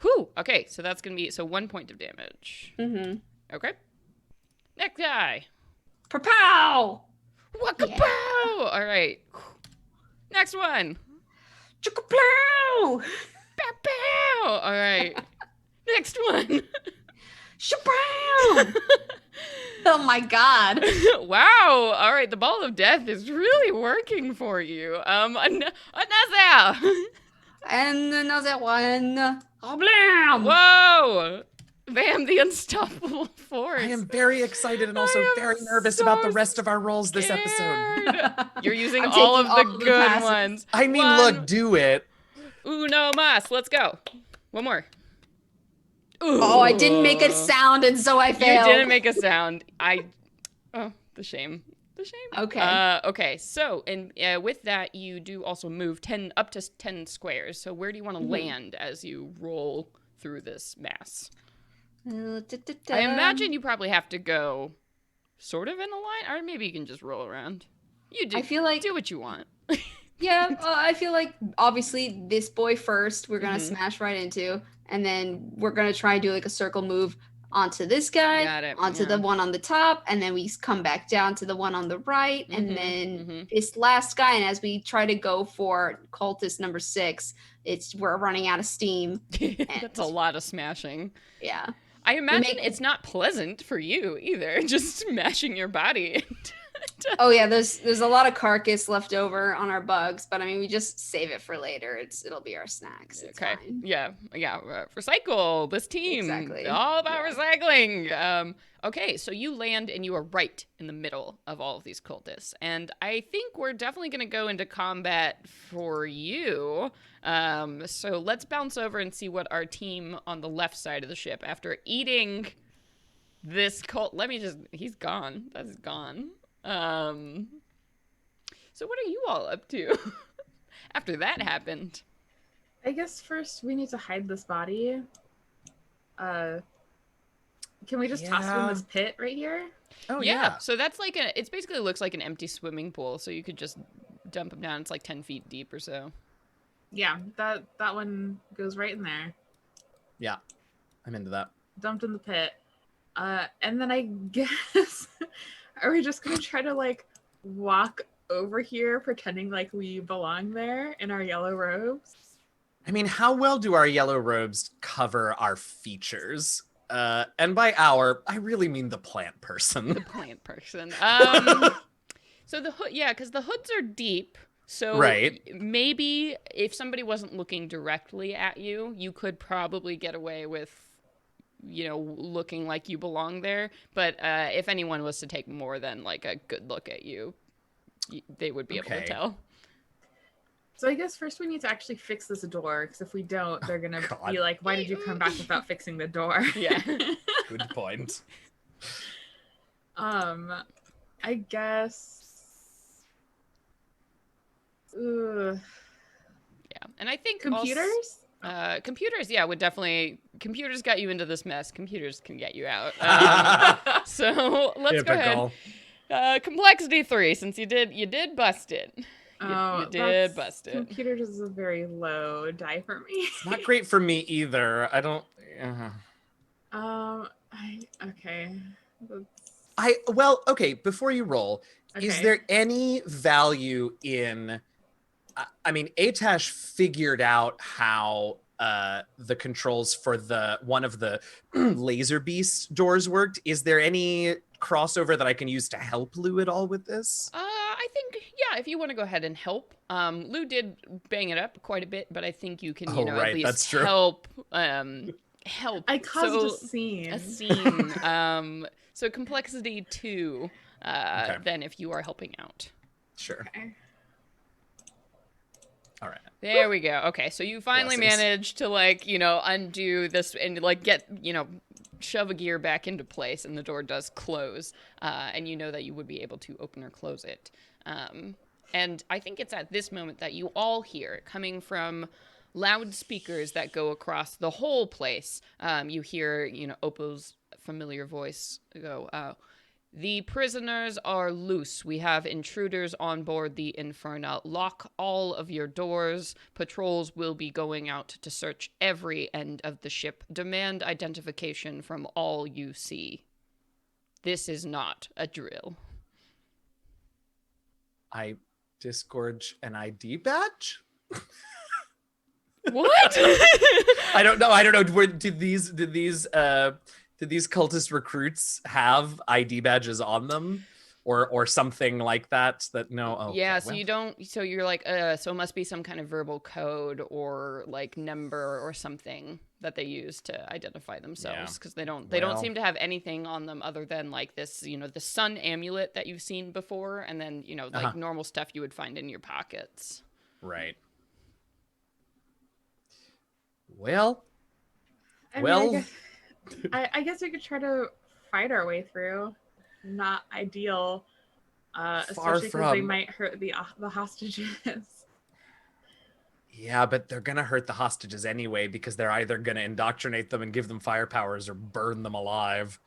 Whew. Okay, so that's going to be 1 point of damage. Mm-hmm. Okay. Next guy. Pow. Waka pow! All right. Next one. Chicka-plow. Pow pow! All right. Next one. Shapow. Oh my god. Wow. All right, the ball of death is really working for you. Another. And another one. Oh, blam. Whoa! Vam, the unstoppable force. I am very excited and also I am very nervous so about the rest of our rolls this episode. scared. You're using I'm all of taking the all the good passes. ones. I mean, One. look, do it. Uno mas. Let's go. One more. Ooh. Oh, I didn't make a sound, and so I You failed. didn't make a sound. Oh, the shame. the shame. Okay. Okay. So, and with that, you do also move up to 10 squares. So, where do you want to land as you roll through this mass? I imagine you probably have to go sort of in a line, or maybe you can just roll around. You do. I feel like do what you want. Yeah, I feel like obviously this boy first we're gonna smash right into, and then we're gonna try and do like a circle move onto this guy, Got it, onto the one on the top, and then we come back down to the one on the right, and then this last guy. And as we try to go for cultist number 6, we're running out of steam. That's a lot of smashing. Yeah. I imagine it's not pleasant for you either, just smashing your body. Oh yeah, there's a lot of carcass left over on our bugs, but I mean we just save it for later. It'll be our snacks. It's fine. Yeah. Recycle. This team. Exactly. All about recycling. Okay, so you land and you are right in the middle of all of these cultists, and I think we're definitely going to go into combat for you. So let's bounce over and see what our team on the left side of the ship, after eating this cult. He's gone. That's gone. So what are you all up to after that happened? I guess first we need to hide this body. Can we just toss it in this pit right here? Oh yeah. So that's like it basically looks like an empty swimming pool, so you could just dump him down. It's like 10 feet deep or so. Yeah, that one goes right in there. Yeah, I'm into that. Dumped in the pit. And then I guess, are we just gonna try to like walk over here pretending like we belong there in our yellow robes? I mean, how well do our yellow robes cover our features? And by our, I really mean the plant person. The plant person. So the hood, because the hoods are deep. So maybe if somebody wasn't looking directly at you, you could probably get away with, looking like you belong there. But if anyone was to take more than like a good look at you, they would be able to tell. So I guess first we need to actually fix this door, because if we don't, they're going to be like, why did you come back without fixing the door? Yeah. Good point. I guess... Ugh. Yeah, and I think computers? Computers, would definitely... Computers got you into this mess. Computers can get you out. So let's go ahead. Complexity 3, since you did bust it. You did bust it. Computers is a very low die for me. It's not great for me either. I don't... Okay, before you roll, is there any value in... I mean, Atash figured out how the controls for one of the laser beast doors worked. Is there any crossover that I can use to help Lou at all with this? I think, if you want to go ahead and help. Lou did bang it up quite a bit, but I think you can, at least help. Help. I caused a scene. So complexity 2, then if you are helping out. Sure. Okay. All right. There we go. Okay, so you finally managed to undo this and get, shove a gear back into place, and the door does close. And you know that you would be able to open or close it. And I think it's at this moment that you all hear, coming from loudspeakers that go across the whole place. You hear, Opo's familiar voice go, "The prisoners are loose. We have intruders on board the Inferna. Lock all of your doors. Patrols will be going out to search every end of the ship. Demand identification from all you see. This is not a drill." I disgorge an ID badge? What? I don't know. Did these cultist recruits have ID badges on them, or something like that? You don't. So you're like, so it must be some kind of verbal code or like number or something that they use to identify themselves, because they don't seem to have anything on them other than like this, the sun amulet that you've seen before, and then like normal stuff you would find in your pockets. Right. I guess we could try to fight our way through. Not ideal. especially because they might hurt the hostages. Yeah, but they're gonna hurt the hostages anyway because they're either gonna indoctrinate them and give them fire powers or burn them alive.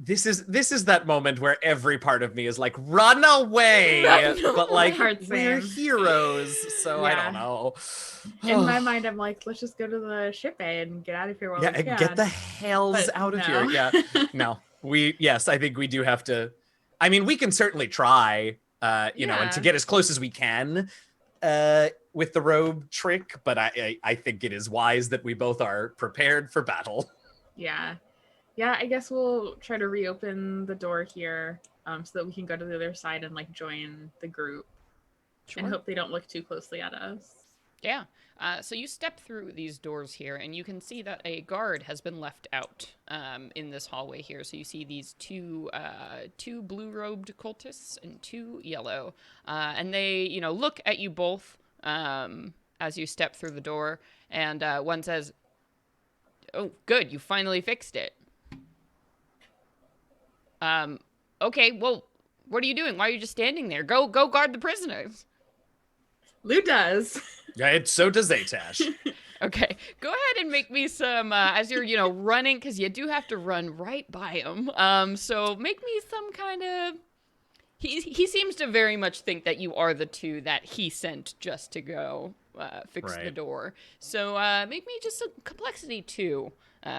This is that moment where every part of me is like, run away! But like, we're heroes, so I don't know. In my mind, I'm like, let's just go to the ship bay and get out of here while we can. Get the hells out of here. Yeah, no, I think we do have to. I mean, we can certainly try, you know, and to get as close as we can with the robe trick, but I think it is wise that we both are prepared for battle. Yeah. Yeah, I guess we'll try to reopen the door here so that we can go to the other side and like join the group and hope they don't look too closely at us. Yeah. So you step through these doors here and you can see that a guard has been left out in this hallway here. So you see these two blue-robed cultists and two yellow. And they, you know, look at you both as you step through the door. And one says, "Oh, good, you finally fixed it." Okay, well, what are you doing? Why are you just standing there? Go guard the prisoners. Lou does. Yeah, so does Atash. Okay, go ahead and make me some, as you're, you know, running, because you do have to run right by him. So make me some kind of... He seems to very much think that you are the two that he sent just to go fix the door. So make me just a complexity 2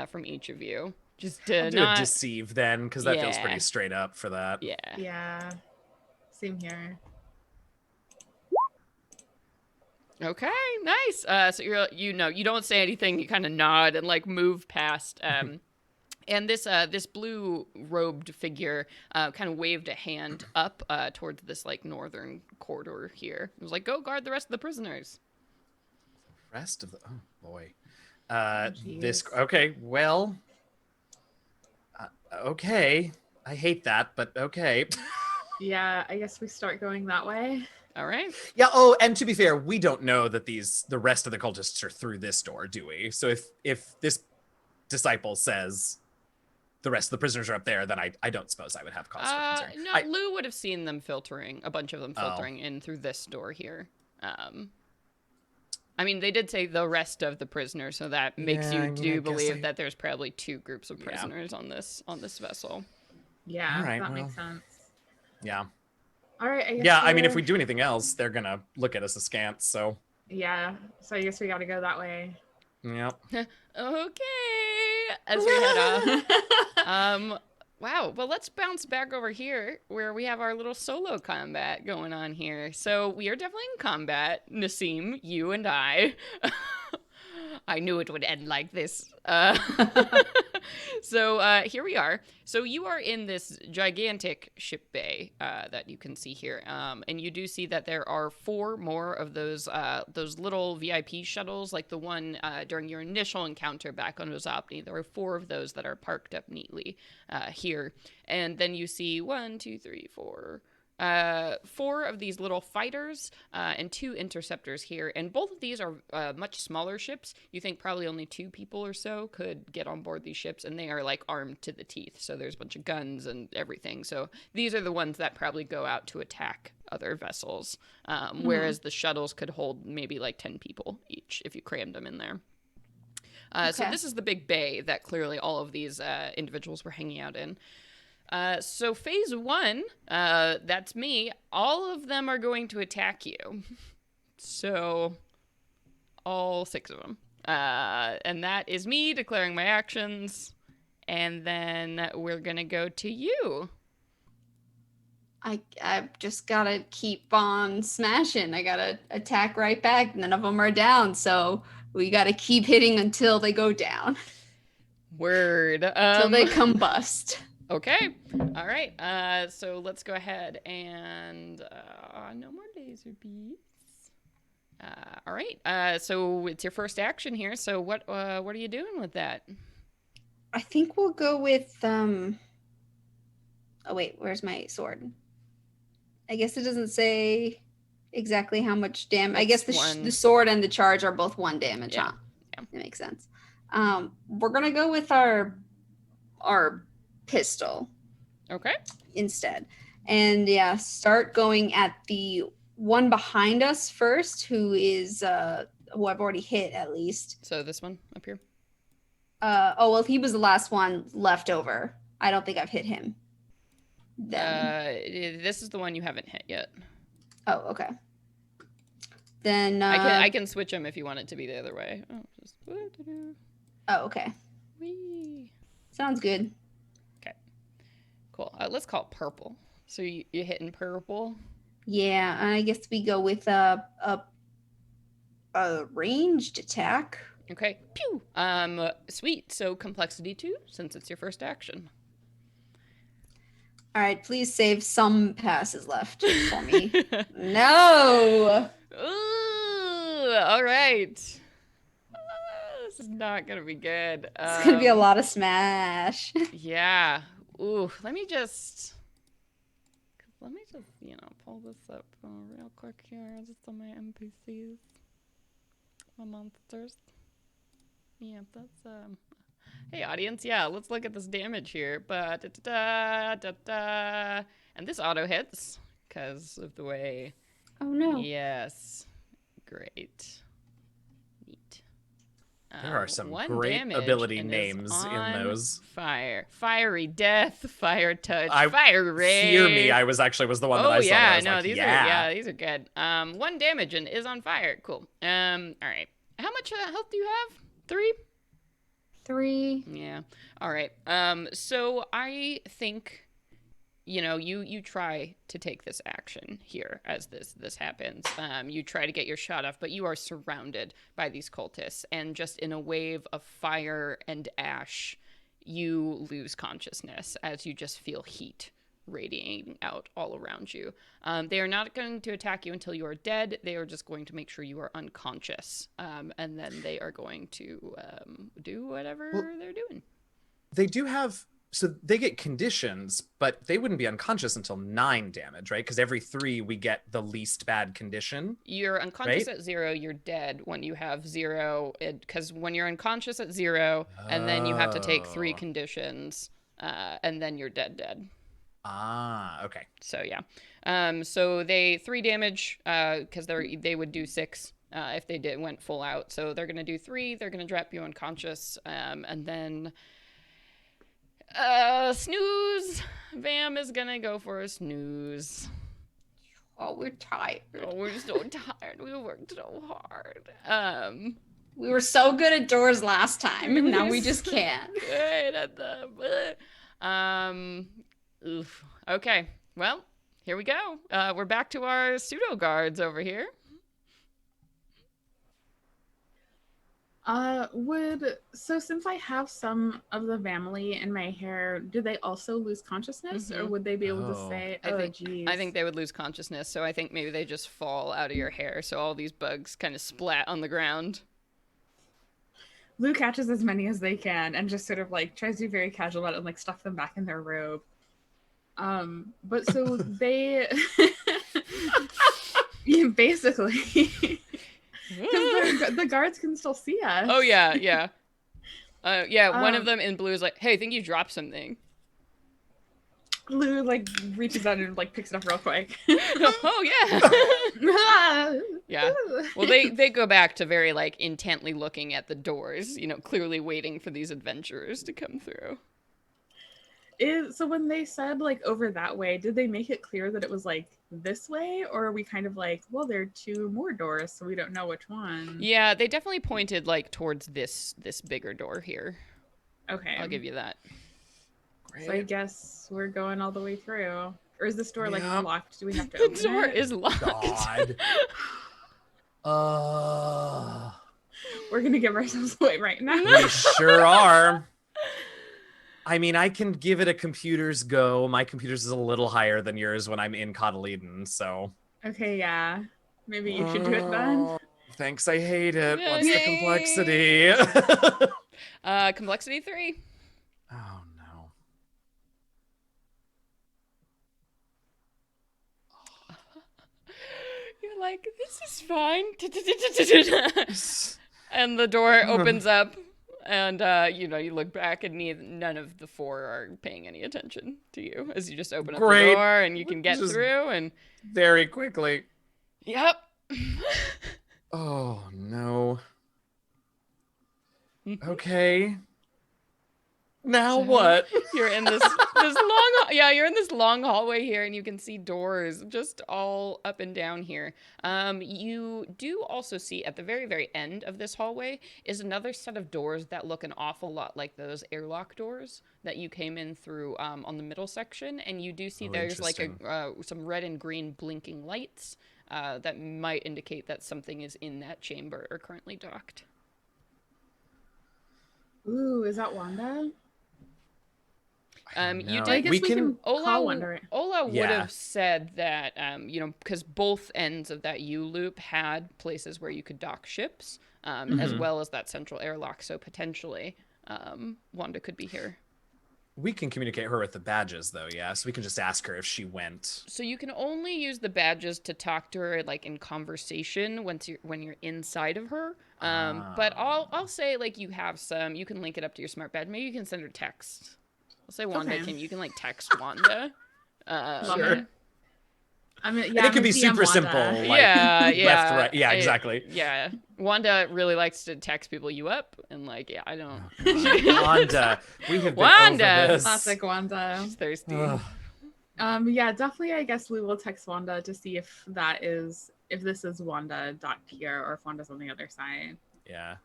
from each of you. Just to I'll do a deceive then, because that feels pretty straight up for that. Yeah. Yeah. Same here. Okay, nice. So you don't say anything. You kind of nod and like move past. And this blue robed figure kind of waved a hand up towards this like northern corridor here. It was like, go guard the rest of the prisoners. Rest of the boy. Okay, well. Okay. I hate that, but okay. Yeah, I guess we start going that way. All right. Yeah, oh, and to be fair, we don't know that the rest of the cultists are through this door, do we? So if this disciple says the rest of the prisoners are up there, then I don't suppose I would have cause for concern. No, Lou would have seen them filtering, a bunch of them filtering in through this door here. I mean, they did say the rest of the prisoners, so that makes you believe that there's probably 2 groups of prisoners on this vessel. Yeah, that makes sense. Yeah. All right. I mean, if we do anything else, they're gonna look at us askance. So. Yeah. So I guess we got to go that way. Yep. Okay. As we head off. Wow. Well, let's bounce back over here where we have our little solo combat going on here. So we are definitely in combat, Naseem, you and I. I knew it would end like this. So here we are. So you are in this gigantic ship bay that you can see here, and you do see that there are 4 more of those little VIP shuttles, like the one during your initial encounter back on Ozopni. There are 4 of those that are parked up neatly here, and then you see 1, 2, 3, 4. 4 of these little fighters and 2 interceptors here, and both of these are much smaller ships. You think probably only 2 people or so could get on board these ships, and they are like armed to the teeth, so there's a bunch of guns and everything. So these are the ones that probably go out to attack other vessels, whereas the shuttles could hold maybe like 10 people each if you crammed them in there. So this is the big bay that clearly all of these individuals were hanging out in. So phase 1, that's me. All of them are going to attack you. So all 6 of them. And that is me declaring my actions. And then we're going to go to you. I just gotta keep on smashing. I gotta attack right back. None of them are down. So we gotta keep hitting until they go down. Word. Until they combust. Okay. All right. So let's go ahead and no more laser beams. All right. So it's your first action here. So what are you doing with that? I think we'll go with Oh wait, where's my sword? I guess it doesn't say exactly how much damage. I guess the sword and the charge are both 1 damage. Yeah. Huh? Yeah. That makes sense. We're gonna go with our pistol. Okay. Instead. And yeah, start going at the one behind us first, who is who I've already hit at least. So this one up here? Oh, well, he was the last one left over. I don't think I've hit him. This is the one you haven't hit yet. Oh, okay. Then I can switch them if you want it to be the other way. Oh, okay. Whee. Sounds good. Okay. Cool. Let's call it purple. So you're hitting purple? Yeah, I guess we go with a ranged attack. Okay. Pew! Sweet. So complexity 2, since it's your first action. All right, please save some passes left for me. No! Ooh, all right. This is not going to be good. It's going to be a lot of smash. Yeah. Ooh, let me just, pull this up real quick here. Just on my NPCs. My monsters. Yeah, that's, hey, audience, yeah, let's look at this damage here. And this auto hits because of the way. Oh, no. Yes. Great. Neat. There are some one great damage ability and names is in on those. Fire. Fiery Death, Fire Touch, Fire Ray. Fear Me, I was the one that I saw. Yeah, I was no, like, these are good. 1 damage and is on fire. Cool. All right. How much health do you have? 3? 3. Yeah. All right. So I think, you try to take this action here as this happens. You try to get your shot off, but you are surrounded by these cultists, and just in a wave of fire and ash, you lose consciousness as you just feel heat radiating out all around you. They are not going to attack you until you are dead. They are just going to make sure you are unconscious, and then they are going to do whatever they're doing. They do have, so they get conditions, but they wouldn't be unconscious until 9 damage, right? Because every 3 we get the least bad condition. You're unconscious right? at 0. You're dead when you have 0. Because when you're unconscious at 0, and then you have to take 3 conditions, and then you're dead. Ah, okay. So yeah. So they 3 damage because they would do 6 if they went full out. So they're gonna do 3. They're gonna drop you unconscious, and then snooze. Vam is gonna go for a snooze. Oh, we're tired. Oh, we're so tired. We worked so hard. We were so good at doors last time, and now we just can't. Good at the. Oof. Okay. Well, here we go. We're back to our pseudo guards over here. So since I have some of the family in my hair, do they also lose consciousness, or would they be able to say, I think they would lose consciousness, so I think maybe they just fall out of your hair, so all these bugs kind of splat on the ground. Lou catches as many as they can and just sort of tries to be very casual about it and stuff them back in their robe. But so they basically because the guards can still see us. Oh yeah. One of them in blue is like, hey, I think you dropped something. Lou reaches out and picks it up real quick. Oh yeah. Yeah. Well, they go back to very intently looking at the doors, clearly waiting for these adventurers to come through. So when they said over that way, did they make it clear that it was this way, or are we kind of well, there are 2 more doors, so we don't know which one? Yeah, they definitely pointed towards this bigger door here. Okay, I'll give you that. Great. So I guess we're going all the way through, or is this door locked? Do we have to open it? The door is locked. God. We're gonna give ourselves away right now. We sure are. I mean, I can give it a computer's go. My computer's is a little higher than yours when I'm in Cotyledon, so. Okay, yeah. Maybe you should do it then. Thanks, I hate it. What's the Yay. complexity? Complexity 3. Oh, no. You're like, this is fine. And the door opens up. And, you look back and none of the four are paying any attention to you as you just open up the door and you can get Just through and... Very quickly. Yep. Oh, no. Okay. Now what? You're in this long hallway here, and you can see doors just all up and down here. You do also see at the very, very end of this hallway is another set of doors that look an awful lot like those airlock doors that you came in through on the middle section, and you do see there's like some red and green blinking lights that might indicate that something is in that chamber or currently docked. Ooh, is that Wanda? You did. I guess we can call Wanda. Right? Ola would have said that, because both ends of that U loop had places where you could dock ships, as well as that central airlock. So potentially, Wanda could be here. We can communicate her with the badges, though, yeah? So we can just ask her if she went. So you can only use the badges to talk to her, like, in conversation when you're inside of her. But I'll say, like, you have some. You can link it up to your smart badge. Maybe you can send her text. I'll say Wanda you can, like, text Wanda. Sure. I mean, and it can be super simple. Like, left, right. Yeah, exactly. Yeah. Wanda really likes to text people you up. And, like, yeah, I don't. Wanda. We have been over this. Classic Wanda. She's thirsty. Yeah, definitely, I guess we will text Wanda to see if this is Wanda docked here or if Wanda's on the other side. Yeah.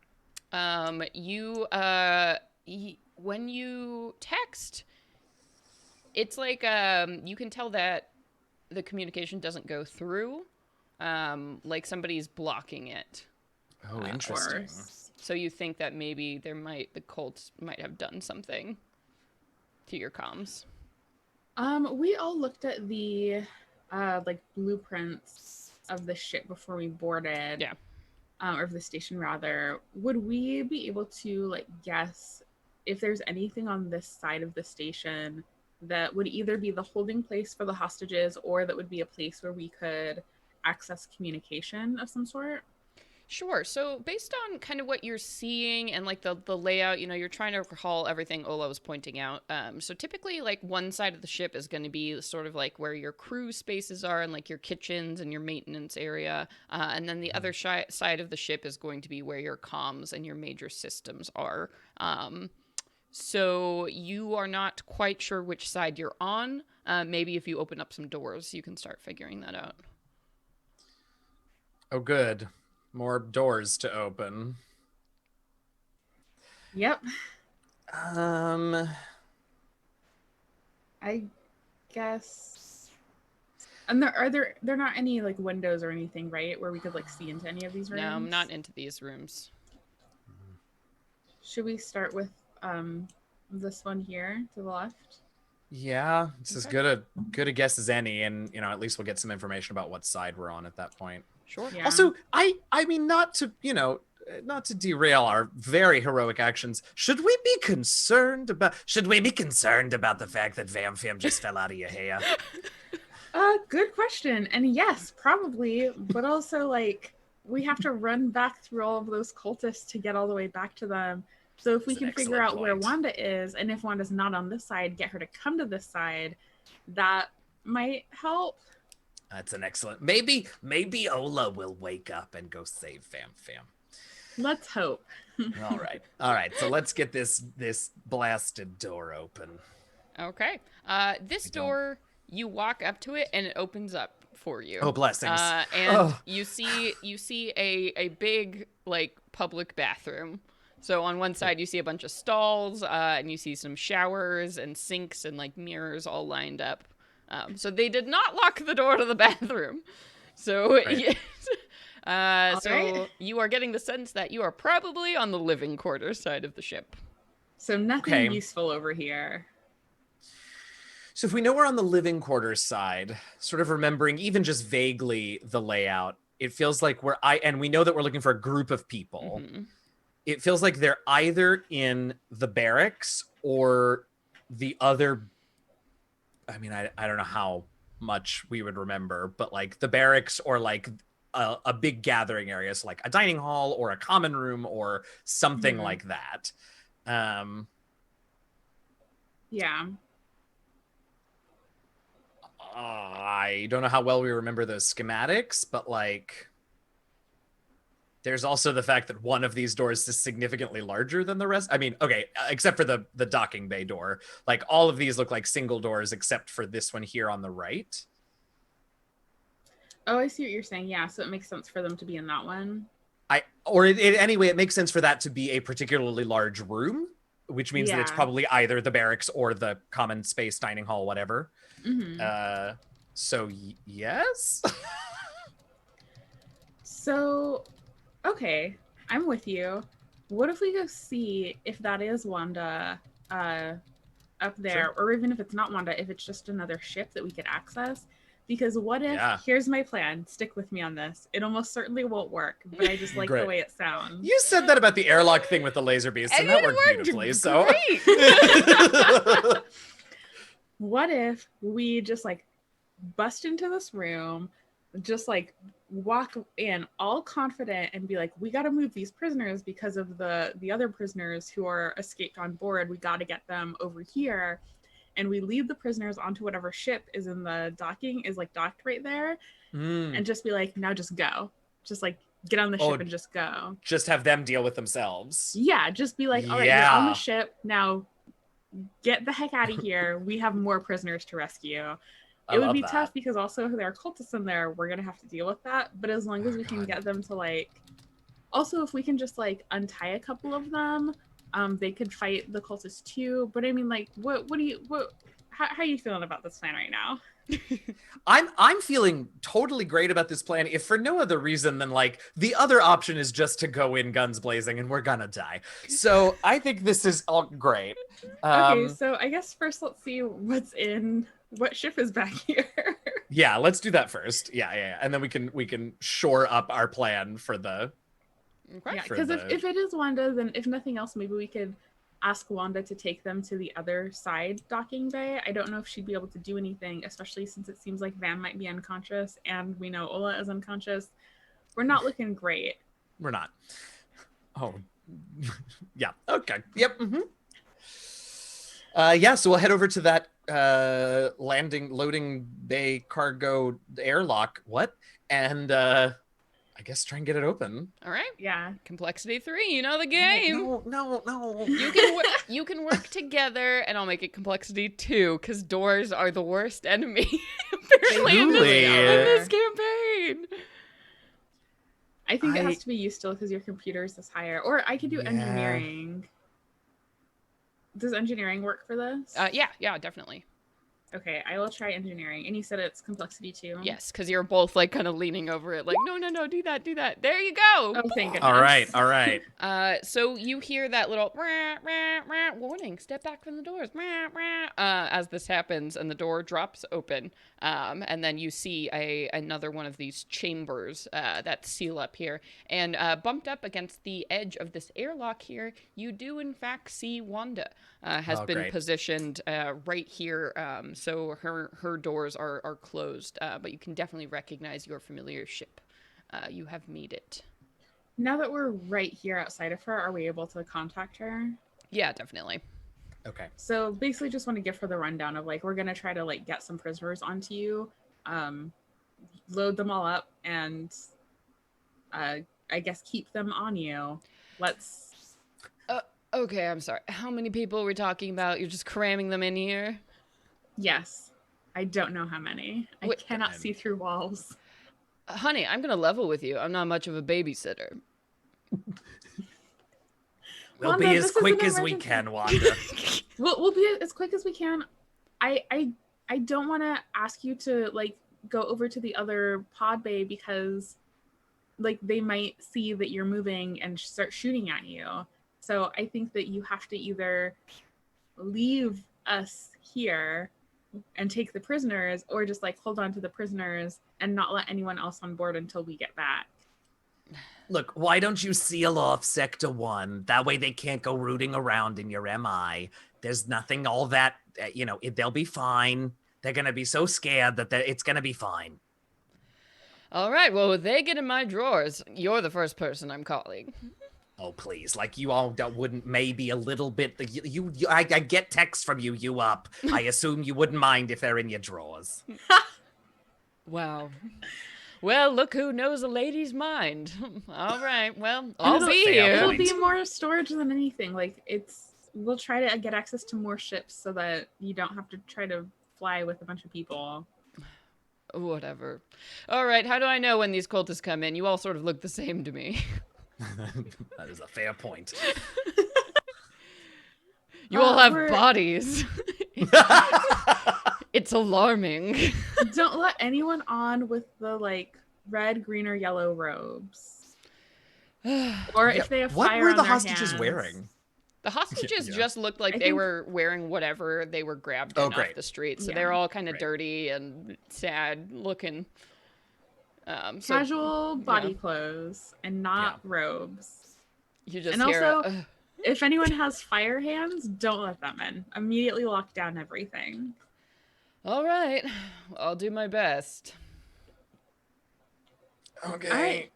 When you text, it's like you can tell that the communication doesn't go through, like somebody's blocking it. Oh, interesting. So you think that maybe the cults might have done something to your comms. We all looked at the like blueprints of the ship before we boarded. Yeah. Or of the station rather. Would we be able to like guess if there's anything on this side of the station that would either be the holding place for the hostages or that would be a place where we could access communication of some sort? Sure. So based on kind of what you're seeing and like the layout, you're trying to recall everything Ola was pointing out. So typically like one side of the ship is going to be sort of like where your crew spaces are and like your kitchens and your maintenance area. And then the other side of the ship is going to be where your comms and your major systems are. So you are not quite sure which side you're on. Maybe if you open up some doors, you can start figuring that out. Oh, good. More doors to open. Yep. I guess. And there not any like windows or anything, right, where we could like see into any of these rooms? No, not into these rooms. Should we start with this one here to the left? Yeah, it's as good a guess as any, and at least we'll get some information about what side we're on at that point. Sure. Yeah. Also, I mean, not to derail our very heroic actions, should we be concerned about the fact that Vam just fell out of your hair? Good question. And yes, probably, but also like we have to run back through all of those cultists to get all the way back to them. So if we can figure out where Wanda is, and if Wanda's not on this side, get her to come to this side, that might help. That's an excellent. Maybe Ola will wake up and go save Fam. Let's hope. All right. So let's get this blasted door open. Okay. This door, you walk up to it and it opens up for you. Oh, blessings. You see a big like public bathroom. So on one side you see a bunch of stalls, and you see some showers and sinks and like mirrors all lined up. So they did not lock the door to the bathroom. So, right. You are getting the sense that you are probably on the living quarters side of the ship. So nothing useful over here. So if we know we're on the living quarters side, sort of remembering even just vaguely the layout, it feels like and we know that we're looking for a group of people. Mm-hmm. It feels like they're either in the barracks or the other. I mean, I don't know how much we would remember, but like the barracks or like a big gathering area, so like a dining hall or a common room or something like that. Yeah. I don't know how well we remember those schematics, but like there's also the fact that one of these doors is significantly larger than the rest. I mean, okay, except for the docking bay door. Like all of these look like single doors except for this one here on the right. Oh, I see what you're saying. Yeah, so it makes sense for them to be in that one. Anyway, it makes sense for that to be a particularly large room, which means that it's probably either the barracks or the common space dining hall, whatever. So yes. So, okay, I'm with you. What if we go see if that is Wanda up there, or even if it's not Wanda, if it's just another ship that we could access? Because what if, here's my plan, stick with me on this. It almost certainly won't work, but I just like the way it sounds. You said that about the airlock thing with the laser beast, and that worked beautifully. So, what if we just like bust into this room, just like walk in all confident and be like, we got to move these prisoners because of the other prisoners who are escaped on board. We got to get them over here. And we lead the prisoners onto whatever ship is in the docking, is like docked right there. And just be like, now just go. Just like get on the ship and just go. Just have them deal with themselves. Yeah, just be like, all right, you're on the ship. Now get the heck out of here. We have more prisoners to rescue. It would be tough because also there are cultists in there. We're going to have to deal with that. But as long as we can get them to like... Also, if we can just like untie a couple of them, they could fight the cultists too. But I mean, like, how are you feeling about this plan right now? I'm feeling totally great about this plan, if for no other reason than like the other option is just to go in guns blazing and we're gonna die. So I think this is all great. Okay, so I guess first let's see what ship is back here. Yeah, let's do that first. Yeah. And then we can shore up our plan for the... Yeah, because if it is Wanda, then if nothing else, maybe we could ask Wanda to take them to the other side docking bay. I don't know if she'd be able to do anything, especially since it seems like Van might be unconscious and we know Ola is unconscious. We're not looking great. We're not. Oh, yeah. Okay. Yep. Yeah, so we'll head over to that loading bay cargo airlock. And I guess try and get it open. All right. Yeah. Complexity 3, you know the game. No. You can work together, and I'll make it complexity 2, because doors are the worst enemy apparently in this campaign. I think it has to be you still, because your computer's is higher. Or I could do engineering. Does engineering work for this? Yeah, definitely. Okay, I will try engineering. And you said it's complexity 2? Yes, because you're both like kind of leaning over it like, no, do that. There you go. Oh, thank goodness. All right. So you hear that little warning, step back from the doors, as this happens and the door drops open. And then you see another one of these chambers that seal up here. And bumped up against the edge of this airlock here, you do in fact see Wanda has been positioned right here. So her doors are closed, but you can definitely recognize your familiar ship. You have made it. Now that we're right here outside of her, are we able to contact her? Yeah, definitely. Okay. So basically just want to give her the rundown of like, we're going to try to like get some prisoners onto you, load them all up, and I guess keep them on you. Let's... Okay, I'm sorry. How many people are we talking about? You're just cramming them in here? Yes. I don't know how many. I cannot see through walls. Honey, I'm going to level with you. I'm not much of a babysitter. We'll be as quick as we can, Wanda. We'll be as quick as we can. I don't want to ask you to like go over to the other pod bay because like they might see that you're moving and start shooting at you. So I think that you have to either leave us here and take the prisoners, or just like hold on to the prisoners and not let anyone else on board until we get back. Look, why don't you seal off Sector 1? That way they can't go rooting around in your MI. There's nothing all that, they'll be fine. They're going to be so scared that it's going to be fine. All right, well, they get in my drawers. You're the first person I'm calling. Oh, please. Like, you all wouldn't maybe a little bit... I get texts from you up. I assume you wouldn't mind if they're in your drawers. Wow. Well, look who knows a lady's mind. All right, well, I'll be here. It'll be more storage than anything. Like, we'll try to get access to more ships so that you don't have to try to fly with a bunch of people. Whatever. All right, how do I know when these cultists come in? You all sort of look the same to me. That is a fair point. You all have bodies. It's alarming. Don't let anyone on with the, like, red, green, or yellow robes. Or if they have fire on What were the their hostages hands. wearing? The hostages just looked like they were wearing whatever they were grabbed off the street. So they're all kind of dirty and sad looking. Casual body clothes and not robes. You just and hear also, if anyone has fire hands, don't let them in. Immediately lock down everything. All right, I'll do my best. Okay. All right.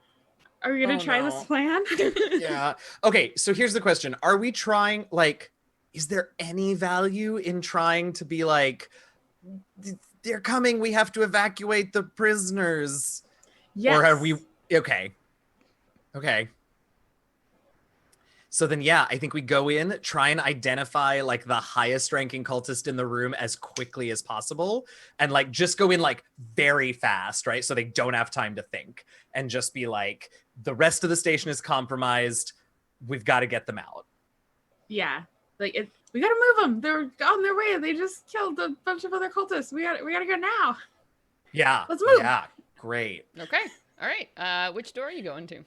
Are we gonna try this plan? Yeah. Okay, so here's the question. Are we trying, like, is there any value in trying to be like, they're coming, we have to evacuate the prisoners? Yes. Or are we, okay. So then, yeah, I think we go in, try and identify, like, the highest ranking cultist in the room as quickly as possible. And, like, just go in, like, very fast, right? So they don't have time to think. And just be like, the rest of the station is compromised. We've got to get them out. Yeah. Like, we got to move them. They're on their way. They just killed a bunch of other cultists. We got to go now. Yeah. Let's move. Yeah. Great. Okay. All right. Which door are you going to?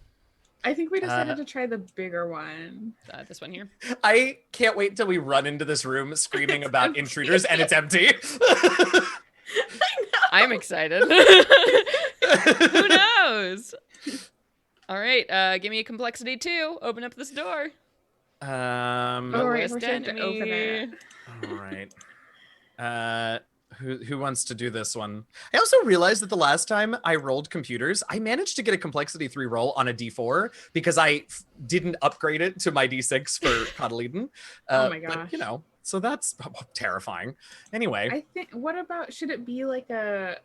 I think we decided to try the bigger one. This one here. I can't wait till we run into this room screaming about intruders and it's empty. I'm excited. Who knows? All right. Give me a complexity 2. Open up this door. All right, we're trying to open it. All right. Who wants to do this one? I also realized that the last time I rolled computers, I managed to get a complexity 3 roll on a D4 because I didn't upgrade it to my D6 for Coddleton. Oh my gosh. But, you know, so that's terrifying. Anyway. I think, what about, should it be like a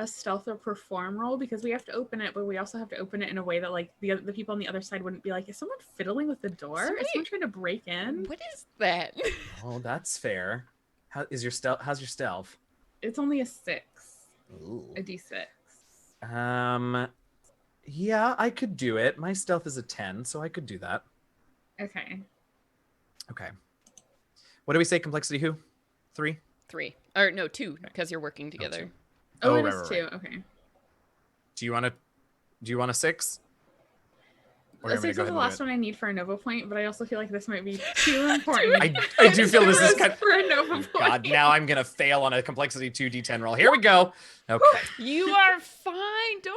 stealth or perform roll? Because we have to open it, but we also have to open it in a way that, like, the people on the other side wouldn't be like, is someone fiddling with the door? Is someone trying to break in? What is that? Oh, that's fair. How's your stealth? It's only a 6. Ooh. A D6. Yeah, I could do it. My stealth is a 10, so I could do that. Okay. What do we say? Complexity who? 3? 3. Or no, 2, because you're working together. Oh, it is 2. Okay. Do you want a 6? A 6 is the last one I need for a Nova point, but I also feel like this might be too important. I do feel this is kind of... for a Nova point. God, now I'm gonna fail on a complexity 2 D10 roll. Here we go. Okay. You are fine. Don't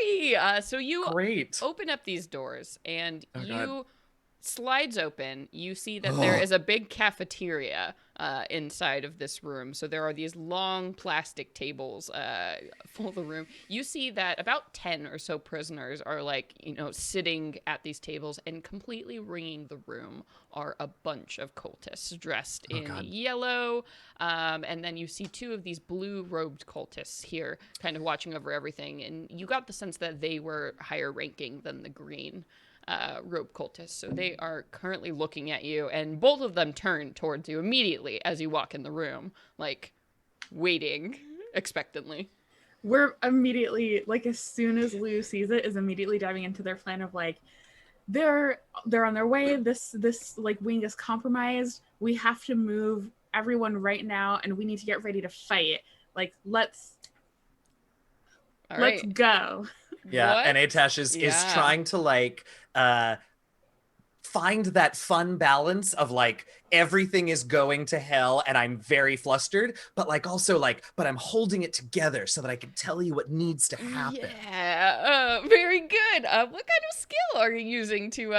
worry. So you Great. open up these doors, and God. Slides open. You see that there is a big cafeteria inside of this room. So there are these long plastic tables full of the room. You see that about 10 or so prisoners are, like, sitting at these tables, and completely ringing the room are a bunch of cultists dressed in yellow. And then you see 2 of these blue-robed cultists here kind of watching over everything. And you got the sense that they were higher ranking than the green robe cultists. So they are currently looking at you, and both of them turn towards you immediately as you walk in the room, like, waiting expectantly. We're immediately, like, as soon as Lou sees it, is immediately diving into their plan of, like, they're on their way. This like, wing is compromised. We have to move everyone right now, and we need to get ready to fight. Like, let's go. Yeah, What? and Atash is trying to, like, find that fun balance of, like, everything is going to hell and I'm very flustered, but, like, also, like, but I'm holding it together so that I can tell you what needs to happen. Yeah, very good. What kind of skill are you using to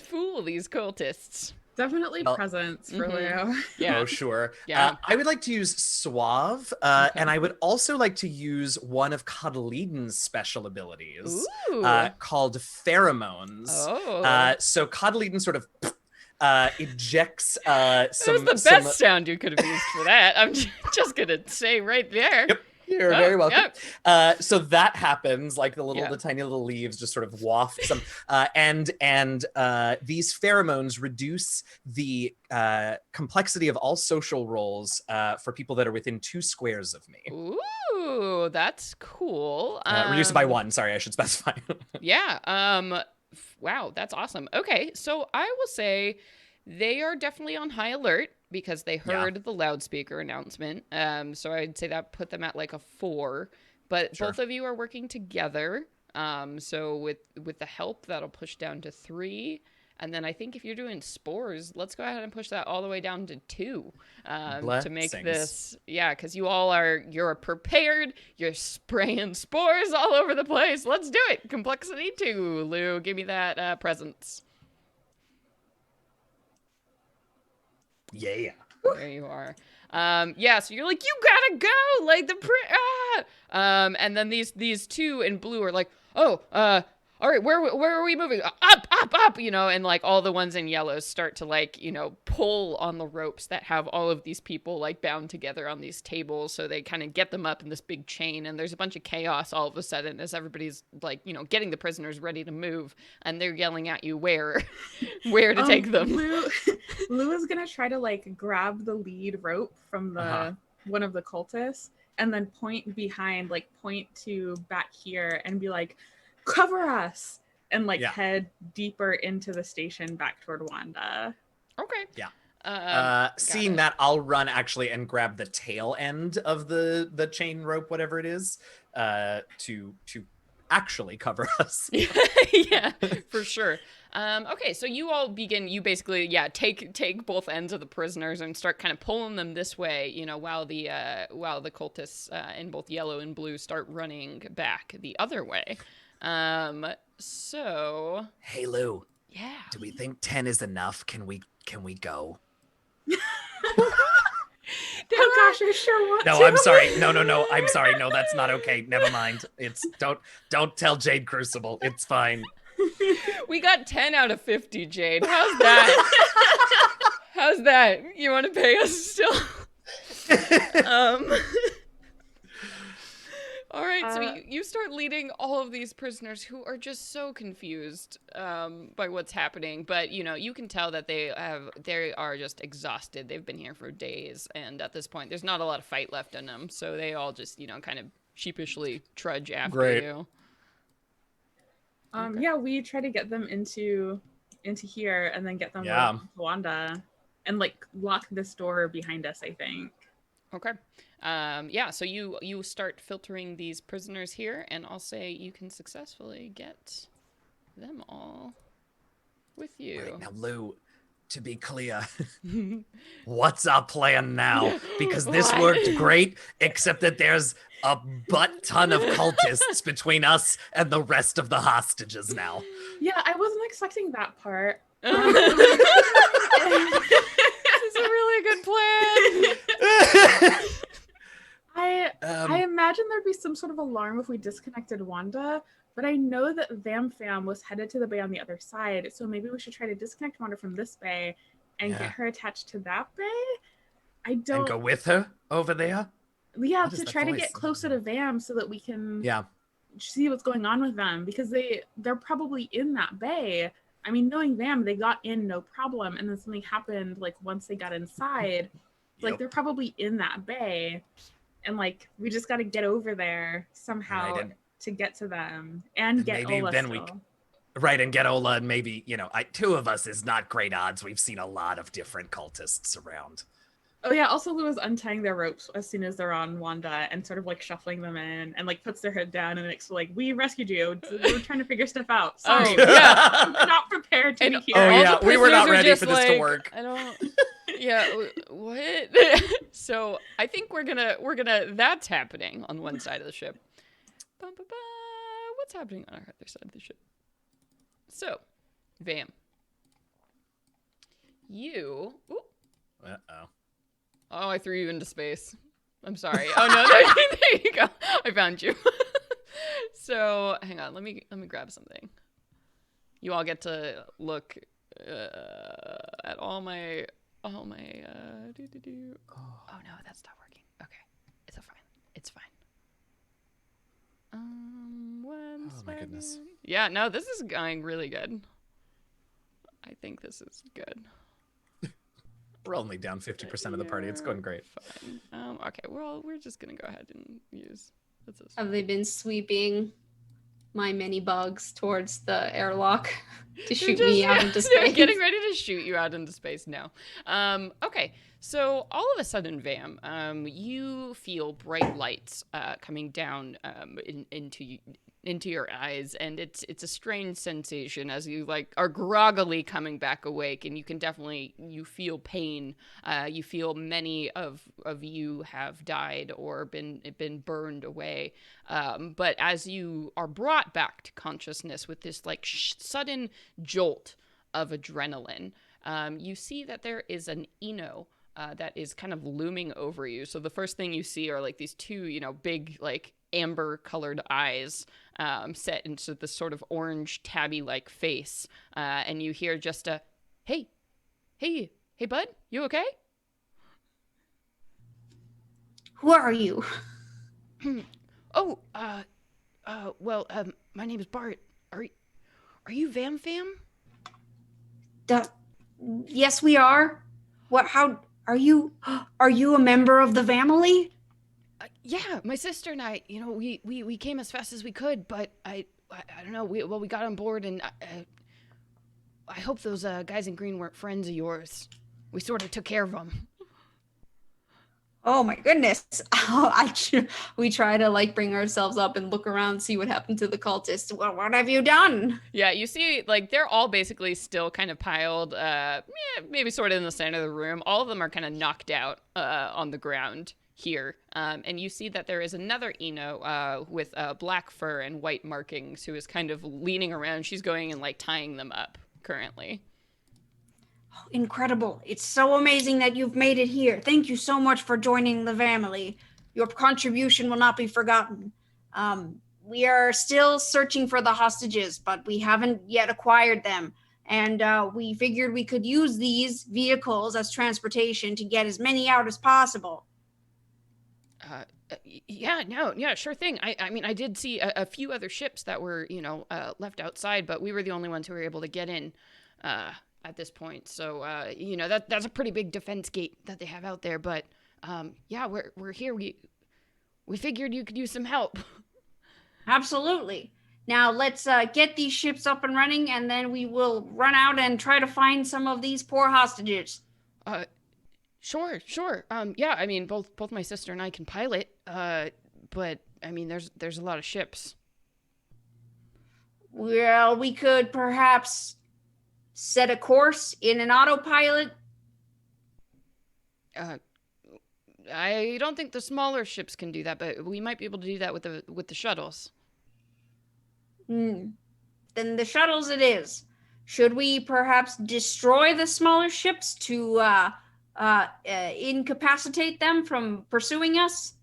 fool these cultists? Definitely Well, presents for Leo. Yeah. Oh, sure. Yeah. I would like to use Suave, Okay. and I would also like to use one of Coddleeden's special abilities Ooh. called Pheromones. Oh. So Coddleeden sort of ejects That was the best sound you could have used for that. I'm just going to say right there. Yep. You're very welcome. Yep. So that happens, like Yeah. the tiny little leaves just sort of waft some, and these pheromones reduce the complexity of all social roles for people that are within 2 squares of me. Ooh, that's cool. Reduce it by 1. Sorry, I should specify. Yeah. Wow, that's awesome. Okay, so I will say they are definitely on high alert because they heard the loudspeaker announcement. So I'd say that put them at like a 4. But Sure. both of you are working together. So with the help, that'll push down to 3. And then I think if you're doing spores, let's go ahead and push that all the way down to 2 to make this. Yeah, because you're prepared. You're spraying spores all over the place. Let's do it. Complexity 2. Lou, give me that presence. Yeah. There you are. Yeah, so you're like, you gotta go, like and then these 2 in blue are like, oh, all right, where are we moving? Up, and like all the ones in yellow start to like, pull on the ropes that have all of these people like bound together on these tables. So they kind of get them up in this big chain, and there's a bunch of chaos all of a sudden as everybody's like, getting the prisoners ready to move, and they're yelling at you where to take them. Lou is gonna try to like grab the lead rope from the one of the cultists and then point to back here and be like, cover us, and like head deeper into the station back toward Wanda. Okay. Yeah. Seeing that, I'll run actually and grab the tail end of the chain rope, whatever it is, to actually cover us. Yeah, for sure. Okay, so you all begin. You basically, take both ends of the prisoners and start kind of pulling them this way. While the cultists in both yellow and blue start running back the other way. So. Hey Lou. Yeah. Do we think 10 is enough? Can we go? Oh gosh, I sure want to. No, I'm sorry. No. I'm sorry. No, that's not okay. Never mind. It's don't tell Jade Crucible. It's fine. We got 10 out of 50, Jade. How's that? How's that? You want to pay us still? All right, so you start leading all of these prisoners who are just so confused by what's happening, but you can tell that they are just exhausted. They've been here for days, and at this point, there's not a lot of fight left in them, so they all just kind of sheepishly trudge after you. Okay. Yeah, we try to get them into here and then get them to Wanda and like lock this door behind us, I think. Okay. Yeah, so you start filtering these prisoners here, and I'll say you can successfully get them all with you. Right, now, Lou, to be clear, what's our plan now? Because this worked great, except that there's a butt ton of cultists between us and the rest of the hostages now. Yeah, I wasn't expecting that part. This is a really good plan. I imagine there'd be some sort of alarm if we disconnected Wanda, but I know that Vam Fam was headed to the bay on the other side, so maybe we should try to disconnect Wanda from this bay and get her attached to that bay. And go with her over there? Yeah, to try to get closer to Vam so that we can see what's going on with them, because they're probably in that bay. I mean, knowing them, they got in no problem, and then something happened like once they got inside. Like they're probably in that bay, and like we just got to get over there somehow to get to them and get Ola still. Right, and get Ola, and maybe 2 of us is not great odds. We've seen a lot of different cultists around. Oh yeah, also Lou is untying their ropes as soon as they're on Wanda and sort of like shuffling them in and like puts their head down and it's like, we rescued you. We're trying to figure stuff out. Sorry. We're not prepared to be here. Oh yeah, we were not ready for this to work. I don't what? So I think we're gonna that's happening on one side of the ship. What's happening on our other side of the ship? So, Vam. you... Ooh. Uh-oh. Oh, I threw you into space. I'm sorry. Oh, no, there you go. I found you. So, hang on. Let me grab something. You all get to look at all my... Oh, no, that's not working. Okay. It's fine. It's fine. One second. My goodness. Yeah, no, this is going really good. I think this is good. We're only down 50% of the party. It's going great. Fine. Okay, we're just gonna go ahead and use this. Have they been sweeping my mini bugs towards the airlock to shoot me out into space? They're getting ready to shoot you out into space now. Okay, so all of a sudden, Vam, you feel bright lights coming down into your eyes, and it's a strange sensation as you are groggily coming back awake, and you can definitely feel pain. You feel many of you have died or been burned away. But as you are brought back to consciousness with this sudden jolt of adrenaline, you see that there is an Eno that is kind of looming over you. So the first thing you see are these two, big amber colored eyes set into this sort of orange tabby like face, and you hear just a hey bud, you okay? Who are you? Well, my name is Bart. Are you Vam Fam? Yes, we are. What? How are you? Are you a member of the family? Yeah, my sister and I, we came as fast as we could, but I don't know. We got on board, and I hope those guys in green weren't friends of yours. We sort of took care of them. Oh my goodness. We try to bring ourselves up and look around, see what happened to the cultists. Well, what have you done? Yeah, you see, they're all basically still kind of piled, maybe sort of in the center of the room. All of them are kind of knocked out on the ground here. And you see that there is another Eno with black fur and white markings who is kind of leaning around. She's going and tying them up currently. Oh, incredible. It's so amazing that you've made it here. Thank you so much for joining the family. Your contribution will not be forgotten. We are still searching for the hostages, but we haven't yet acquired them. And we figured we could use these vehicles as transportation to get as many out as possible. Yeah, sure thing. I mean, I did see a few other ships that were, left outside, but we were the only ones who were able to get in at this point. So, that's a pretty big defense gate that they have out there. But, yeah, we're here. We figured you could use some help. Absolutely. Now let's get these ships up and running, and then we will run out and try to find some of these poor hostages. Sure. Yeah, I mean, both my sister and I can pilot, but I mean, there's a lot of ships. Well, we could perhaps set a course in an autopilot. I don't think the smaller ships can do that, but we might be able to do that with the shuttles. Then the shuttles it is. Should we perhaps destroy the smaller ships to incapacitate them from pursuing us?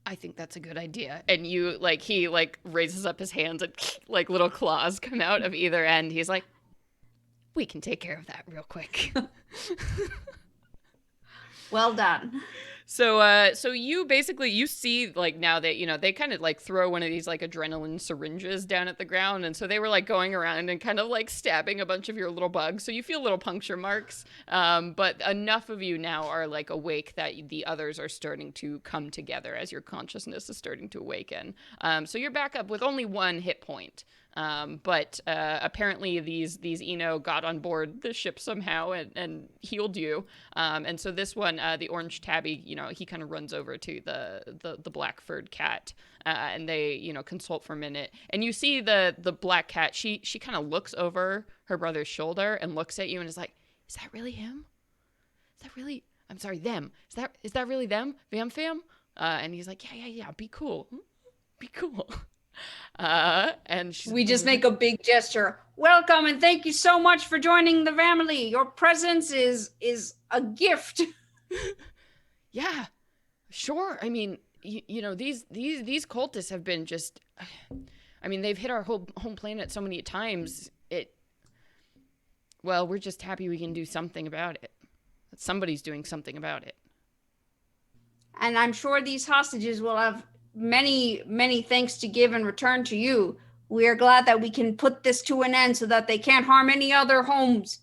I think that's a good idea. And you, he raises up his hands and little claws come out of either end. He's like, we can take care of that real quick. Well done. So you basically, see now that, they kind of throw one of these adrenaline syringes down at the ground. And so they were going around and kind of stabbing a bunch of your little bugs. So you feel little puncture marks. But enough of you now are awake that the others are starting to come together as your consciousness is starting to awaken. So you're back up with only 1 hit point. But apparently these Eno got on board the ship somehow and healed you. And so this one, the orange tabby, he kind of runs over to the black furred cat, and they, consult for a minute. And you see the black cat, she kind of looks over her brother's shoulder and looks at you and is like, is that really him? Is that really, I'm sorry, them. Is that really them? Vam Fam? And he's like, yeah, be cool. Be cool. And we just make a big gesture. Welcome and thank you so much for joining the family. Your presence is a gift. Yeah, sure. I mean, you know, these cultists have been just, I mean, they've hit our whole home planet so many times. Well, we're just happy we can do something about it. That somebody's doing something about it. And I'm sure these hostages will have many, many thanks to give in return to you. We are glad that we can put this to an end so that they can't harm any other homes.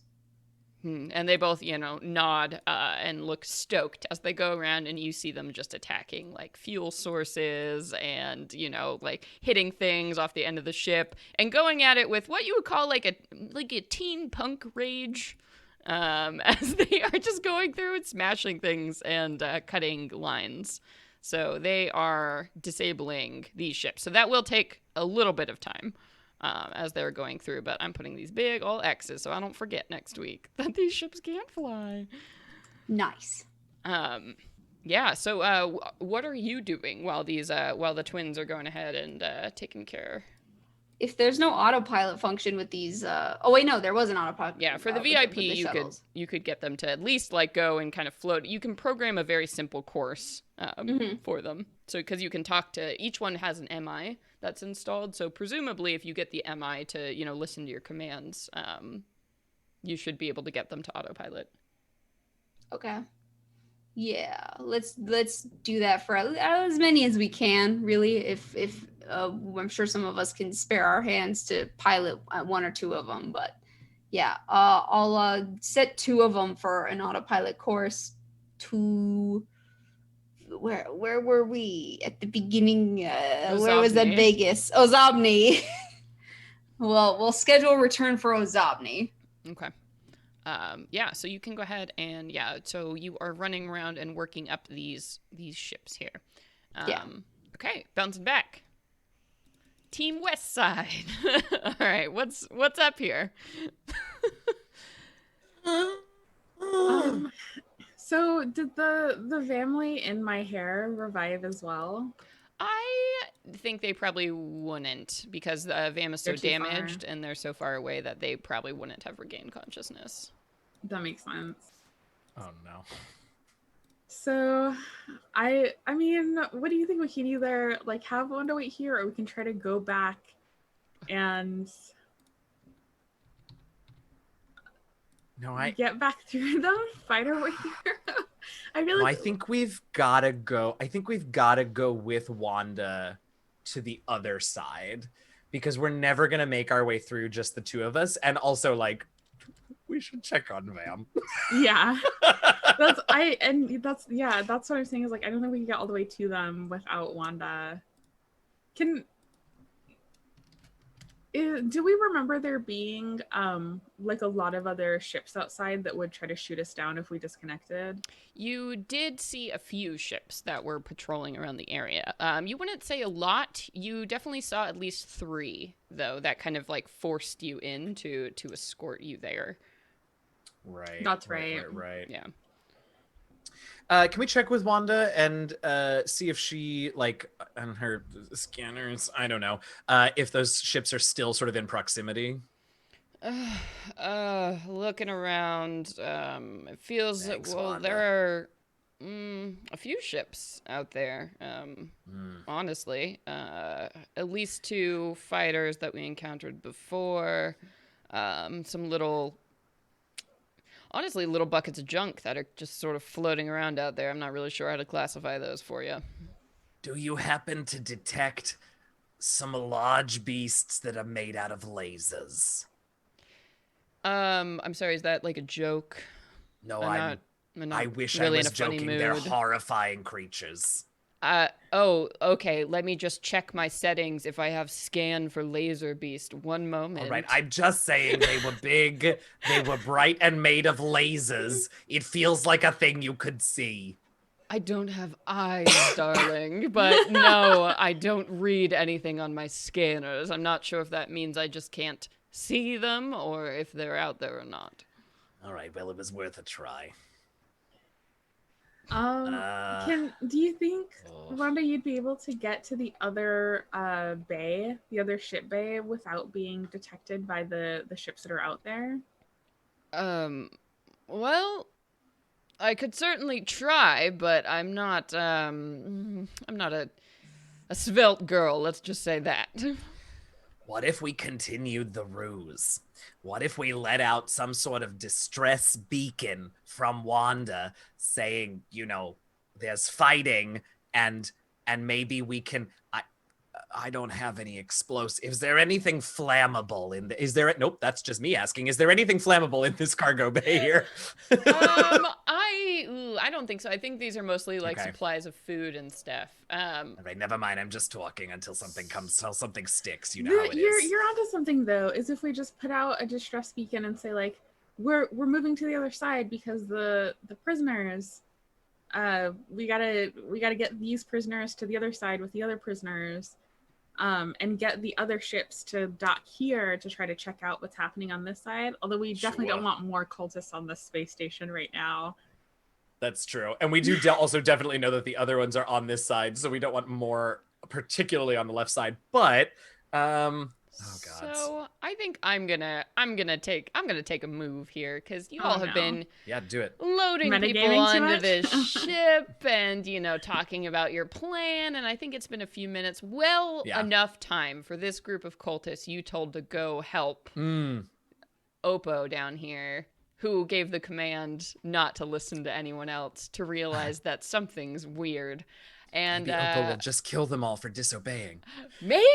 And they both, you know, nod and look stoked as they go around, and you see them just attacking like fuel sources and, you know, like hitting things off the end of the ship and going at it with what you would call like a teen punk rage, as they are just going through and smashing things and cutting lines. So they are disabling these ships. So that will take a little bit of time. As they're going through, but I'm putting these big old X's so I don't forget next week that these ships can't fly. Nice. Yeah. So, what are you doing while the twins are going ahead and taking care? If there's no autopilot function with these, oh wait, no, there was an autopilot. Yeah, for the VIP, you could get them to at least like go and kind of float. You can program a very simple course for them. So because you can talk to each one has an MI that's installed. So presumably, if you get the MI to listen to your commands, you should be able to get them to autopilot. Okay. Yeah, let's do that for as many as we can. Really, if I'm sure some of us can spare our hands to pilot one or two of them, but yeah, I'll set two of them for an autopilot course. Where were we at the beginning? Where was that? Vegas. Ozobni. Well, we'll schedule a return for Ozobni. Okay. Yeah, so you can go ahead and so you are running around and working up these ships here. Okay, bouncing back. Team West Side. All right, what's up here? So did the family in my hair revive as well? I think they probably wouldn't, because the Vam is so damaged and they're so far away that they probably wouldn't have regained consciousness. That makes sense. Oh no. So, I mean, what do you think we can either like have Wanda wait here, or we can try to go back and get back through them, fight our way here. I think we've gotta go. I think we've gotta go with Wanda to the other side, because we're never gonna make our way through just the two of us, and also like we should check on Vam. Yeah. That's what I'm saying is like I don't think we can get all the way to them without Wanda. Do we remember there being like a lot of other ships outside that would try to shoot us down if we disconnected? You did see a few ships that were patrolling around the area. You wouldn't say a lot. You definitely saw at least 3, though, that kind of like forced you in to escort you there. Right. That's right. Yeah. Can we check with Wanda and see if she, like, on her scanners, I don't know, if those ships are still sort of in proximity? Looking around, it feels Thanks, well, Wanda. there are a few ships out there, honestly. At least 2 fighters that we encountered before, some little buckets of junk that are just sort of floating around out there. I'm not really sure how to classify those for you. Do you happen to detect some large beasts that are made out of lasers? I'm sorry, is that like a joke? No, I wish really I was in a funny joking. mood. They're horrifying creatures. Oh, okay. Let me just check my settings if I have scan for laser beast. One moment. All right, I'm just saying they were big, they were bright and made of lasers. It feels like a thing you could see. I don't have eyes, darling, but no, I don't read anything on my scanners. I'm not sure if that means I just can't see them or if they're out there or not. All right, well, it was worth a try. Do you think, Oh. Wanda, you'd be able to get to the other bay, the other ship bay, without being detected by the ships that are out there? Well, I could certainly try, but I'm not a svelte girl, let's just say that. What if we continued the ruse? What if we let out some sort of distress beacon from Wanda saying, there's fighting and maybe we can I don't have any explosives. Is there anything flammable in the, is there nope, that's just me asking. Is there anything flammable in this cargo bay here? I don't think so. I think these are mostly like supplies of food and stuff. All right, never mind. I'm just talking until something sticks. You know how it is. You're onto something though. Is if we just put out a distress beacon and say like, we're moving to the other side because the prisoners, we gotta get these prisoners to the other side with the other prisoners. And get the other ships to dock here to try to check out what's happening on this side. Although we definitely don't want more cultists on this space station right now. That's true. And we do also definitely know that the other ones are on this side, so we don't want more particularly on the left side. But oh god. So I think I'm gonna take a move here because you all have been do it. loading people onto this ship and talking about your plan, and I think it's been a few minutes, enough time for this group of cultists you told to go help Oppo down here, who gave the command not to listen to anyone else, to realize that something's weird. And maybe Oppo will just kill them all for disobeying. Maybe.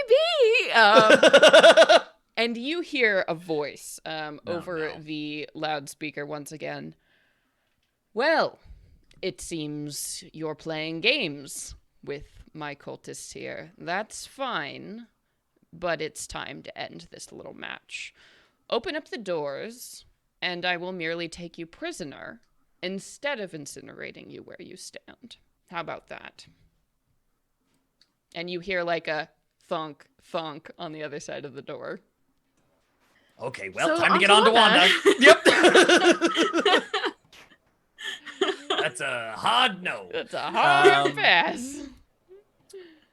And you hear a voice over the loudspeaker once again. Well, it seems you're playing games with my cultists here. That's fine, but it's time to end this little match. Open up the doors, and I will merely take you prisoner instead of incinerating you where you stand. How about that? And you hear like a thunk, thunk on the other side of the door. Okay, well, time to get on to Wanda. Yep. That's a hard no. That's a hard pass.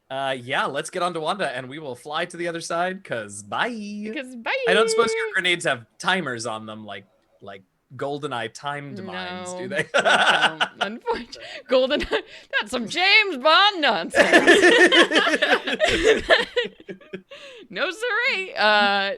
Let's get on to Wanda, and we will fly to the other side, because bye. Bye. I don't suppose your grenades have timers on them, like GoldenEye timed mines, do they? No, unfortunately. GoldenEye, that's some James Bond nonsense. No siree. So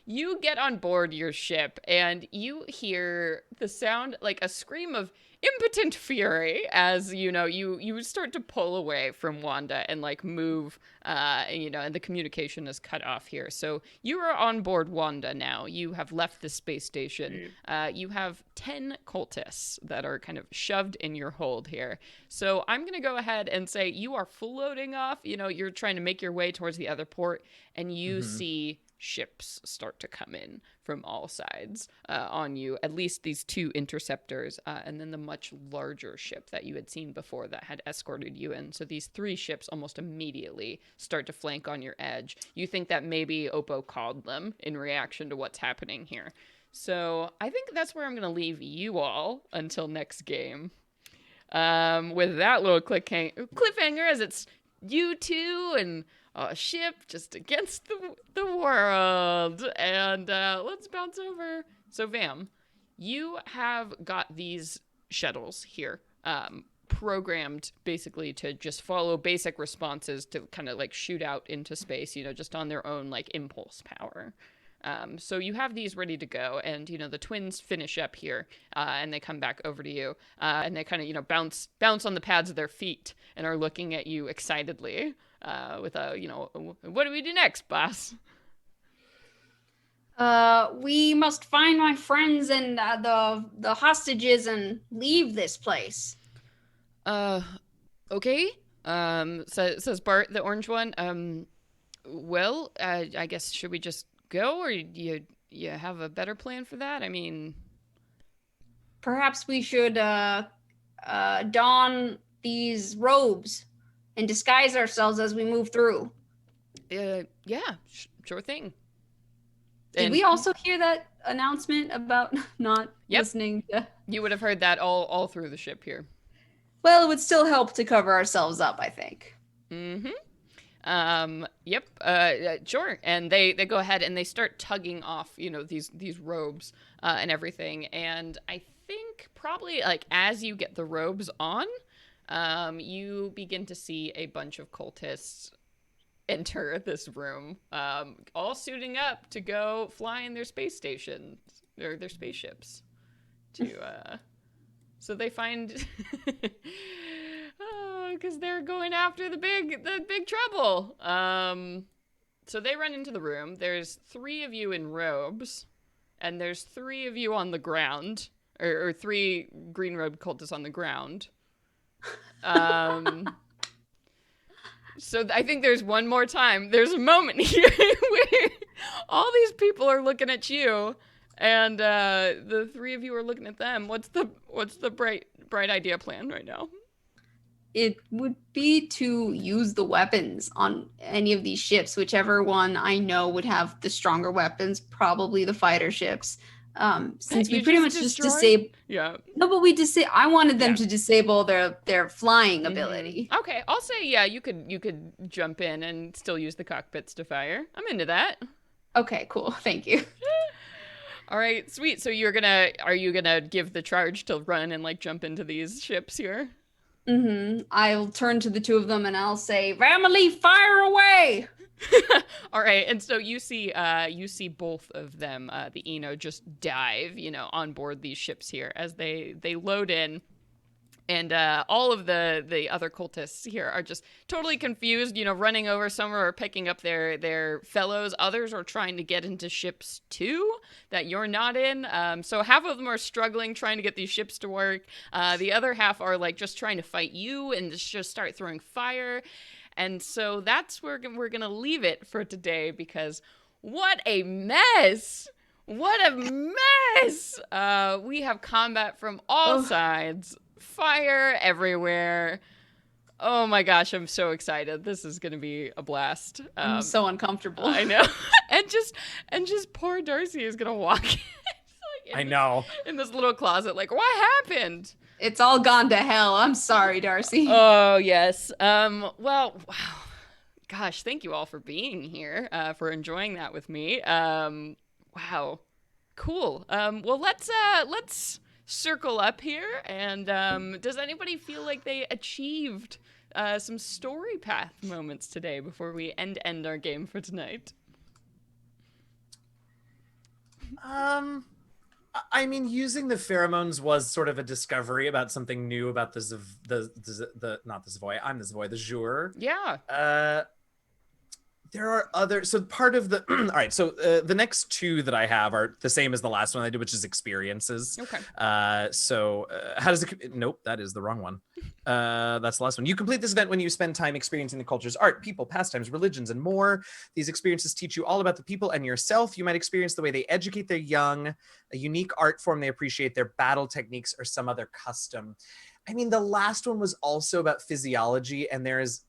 you get on board your ship, and you hear the sound like a scream of impotent fury as you start to pull away from Wanda and like move and the communication is cut off here. So you are on board Wanda now. You have left the space station. You have 10 cultists that are kind of shoved in your hold here. So I'm gonna go ahead and say you are full loading off. You're trying to make your way towards the other port, and you see ships start to come in from all sides on you, at least these 2 interceptors, and then the much larger ship that you had seen before that had escorted you in. So these 3 ships almost immediately start to flank on your edge. You think that maybe Oppo called them in reaction to what's happening here. So I think that's where I'm going to leave you all until next game. With that little cliffhanger, as it's you 2 and a ship just against the world. And let's bounce over. So Vam, you have got these shuttles here programmed basically to just follow basic responses to kind of like shoot out into space, just on their own like impulse power. So you have these ready to go, and the twins finish up here, and they come back over to you, and they kind of bounce on the pads of their feet and are looking at you excitedly. With a, what do we do next, boss? We must find my friends and the hostages and leave this place. Okay. Says Bart, the orange one. Well, I guess should we just go, or you have a better plan for that? I mean, perhaps we should don these robes and disguise ourselves as we move through. Yeah, sure thing. Did we also hear that announcement about not listening to... You would have heard that all through the ship here. Well, it would still help to cover ourselves up, I think. Sure. And they go ahead and they start tugging off, these robes and everything. And I think probably like as you get the robes on, you begin to see a bunch of cultists enter this room, all suiting up to go fly in their space stations or their spaceships so they find because they're going after the big trouble. So they run into the room. There's 3 of you in robes, and there's 3 of you on the ground, or 3 green robed cultists on the ground. So I think there's one more time. There's a moment here where all these people are looking at you, and the 3 of you are looking at them. What's the bright idea plan right now? It would be to use the weapons on any of these ships, whichever one I know would have the stronger weapons, probably the fighter ships. Since we pretty much just disable. Yeah. No, but I wanted them to disable their flying ability. Okay, I'll say you could jump in and still use the cockpits to fire. I'm into that. Okay, cool. Thank you. All right, sweet. So are you gonna give the charge to run and like jump into these ships here? I'll turn to the 2 of them and I'll say, "Family, fire away!" All right, and so you see both of them, the Eno, just dive, on board these ships here as they load in, and all of the other cultists here are just totally confused, running over. Some are picking up their fellows. Others are trying to get into ships too that you're not in. So half of them are struggling trying to get these ships to work. The other half are like just trying to fight you and just start throwing fire. And so that's where we're going to leave it for today, because what a mess! What a mess! We have combat from all sides, fire everywhere. Oh my gosh, I'm so excited. This is going to be a blast. I'm so uncomfortable. I know. and just poor Darcy is going to walk I know. in this little closet like, what happened? It's all gone to hell. I'm sorry, Darcy. Oh, yes. Well, wow. Gosh, thank you all for being here, for enjoying that with me. Wow. Cool. Well, let's circle up here. And does anybody feel like they achieved some story path moments today before we end our game for tonight? I mean, using the pheromones was sort of a discovery about something new about the not the Zavoy. I'm the Zavoy, the Jour. Yeah. There are other, so part of the, all right, so the next 2 that I have are the same as the last one I did, which is experiences. Okay. So how does it, nope, that is the wrong one. That's the last one. You complete this event when you spend time experiencing the culture's art, people, pastimes, religions, and more. These experiences teach you all about the people and yourself. You might experience the way they educate their young, a unique art form they appreciate, their battle techniques, or some other custom. I mean, the last one was also about physiology, and there is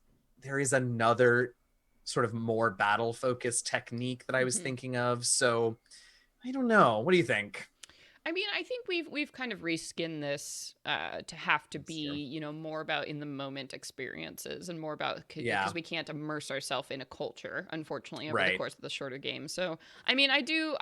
another sort of more battle focused technique that I was thinking of. So I don't know. What do you think? I mean, I think we've kind of reskinned this to have to be, more about in the moment experiences and more about because we can't immerse ourselves in a culture, unfortunately, over the course of the shorter game. So, I mean, I do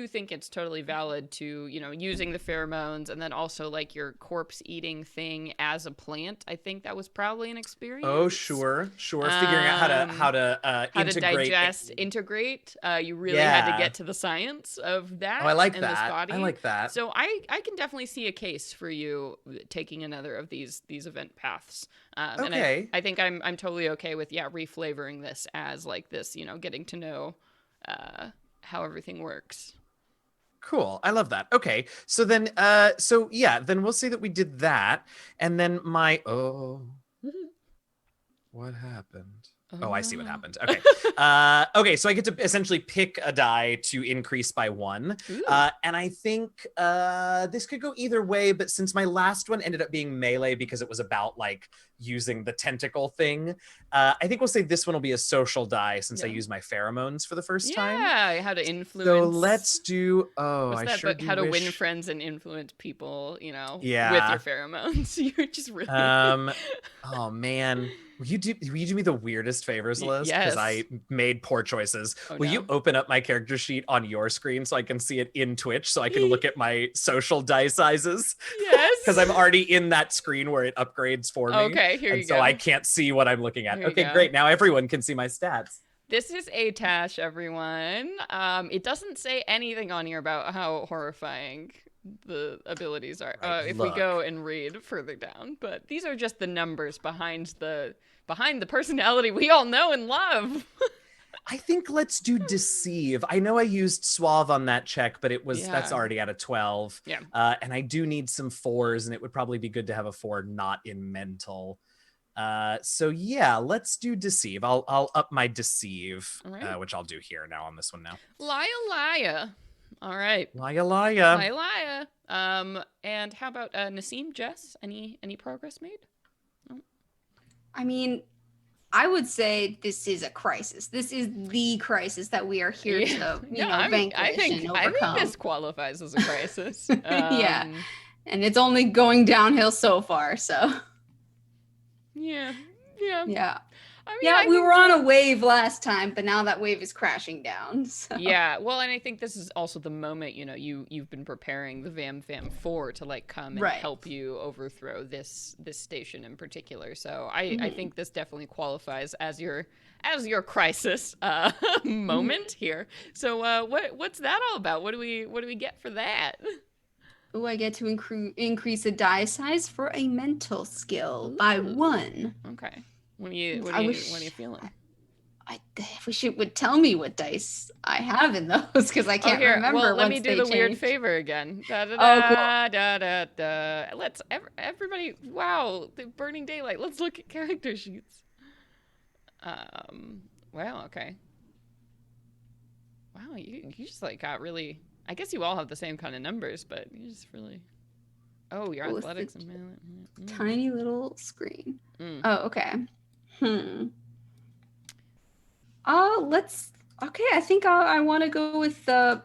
think it's totally valid to, using the pheromones and then also like your corpse eating thing as a plant. I think that was probably an experience. Oh, sure. Figuring out how to digest, integrate. You really had to get to the science of that. Oh, I like that. This body. I like that. So I can definitely see a case for you taking another of these event paths. Okay. And I think I'm totally okay with reflavoring this as like this, getting to know how everything works. Cool. I love that. Okay. So then then we'll say that we did that. And then what happened? Oh, I see what happened. Okay. Okay, so I get to essentially pick a die to increase by 1. And I think this could go either way, but since my last one ended up being melee because it was about like using the tentacle thing. I think we'll say this one will be a social die since I use my pheromones for the first time. Yeah, how to influence. So let's do. What's that book? How to win friends and influence people. You know, with your pheromones. You're just really. Oh man. Will you do me the weirdest favors, Liz? Because I made poor choices. Will you open up my character sheet on your screen so I can see it in Twitch so I can look at my social die sizes? Yes. Because I'm already in that screen where it upgrades for me. Okay, here you go. So I can't see what I'm looking at. Okay, great. Now everyone can see my stats. This is Atash, everyone. It doesn't say anything on here about how horrifying the abilities are. If we go and read further down, but these are just the numbers behind the personality we all know and love. I think let's do deceive. I know I used suave on that check, but that's already at a 12. Yeah. And I do need some 4s, and it would probably be good to have a 4 not in mental. So yeah, let's do deceive. I'll up my deceive, which I'll do here now on this one now. Liar. All right. Liar. And how about Naseem, Jess? Any progress made? Oh. I mean, I would say this is a crisis. This is the crisis that we are here to, vanquish and overcome. I think this qualifies as a crisis. Yeah, and it's only going downhill so far. So. Yeah. I mean, we were on a wave last time, but now that wave is crashing down. So. Yeah, well, and I think this is also the moment, you've been preparing the Vam 4 to come and help you overthrow this station in particular. So I think this definitely qualifies as your crisis moment here. So what's that all about? What do we get for that? Oh, I get to increase a die size for a mental skill by 1. Okay. What are you feeling? I wish it would tell me what dice I have in those because I can't remember. Well, let me do the weird favor again. Let's everybody. Wow, the burning daylight. Let's look at character sheets. Wow. Okay. Wow, you just got really. I guess you all have the same kind of numbers, but you just really. Oh, your athletics and melee. Tiny little screen. Oh, okay. I think I want to go with the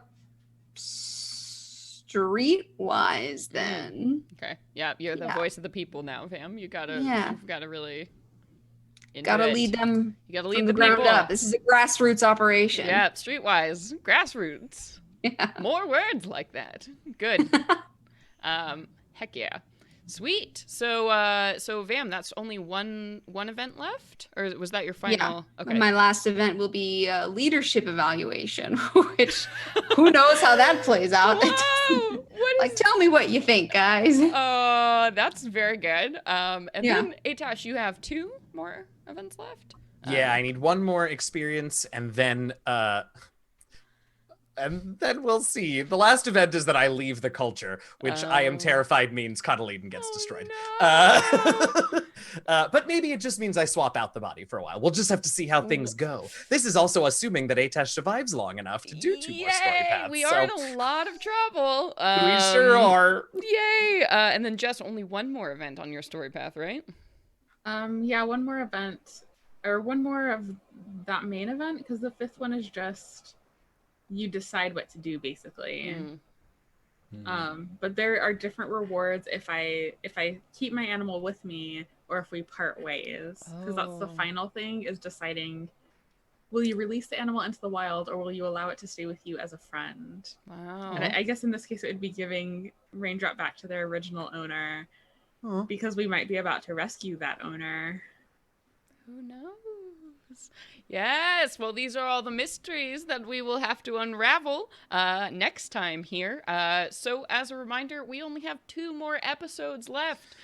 streetwise then. Okay. Yeah, you're the voice of the people now, fam. You've gotta really lead them. You gotta lead from the ground people up. This is a grassroots operation. Yeah, streetwise, grassroots. Yeah. More words like that. Good. Heck yeah. Sweet. So Vam, that's only one event left, or was that your final? Yeah. Okay. My last event will be a leadership evaluation, which who knows how that plays out. Whoa! Tell me what you think, guys. That's very good. And then Atash, you have 2 more events left. Yeah, I need 1 more experience, and then we'll see. The last event is that I leave the culture, which I am terrified means Cotyledon gets destroyed. No. But maybe it just means I swap out the body for a while. We'll just have to see how things go. This is also assuming that Atash survives long enough to do 2 more story paths. We are in a lot of trouble. We sure are. Yay! And then just only 1 more event on your story path, right? Yeah, 1 more event, or 1 more of that main event, because the 5th one is just you decide what to do basically. But there are different rewards if I keep my animal with me or if we part ways, because that's the final thing, is deciding, will you release the animal into the wild or will you allow it to stay with you as a friend? Wow. And I guess in this case it would be giving Raindrop back to their original owner, because we might be about to rescue that owner. Who knows? Yes, well, these are all the mysteries that we will have to unravel next time here. So as a reminder, we only have 2 more episodes left.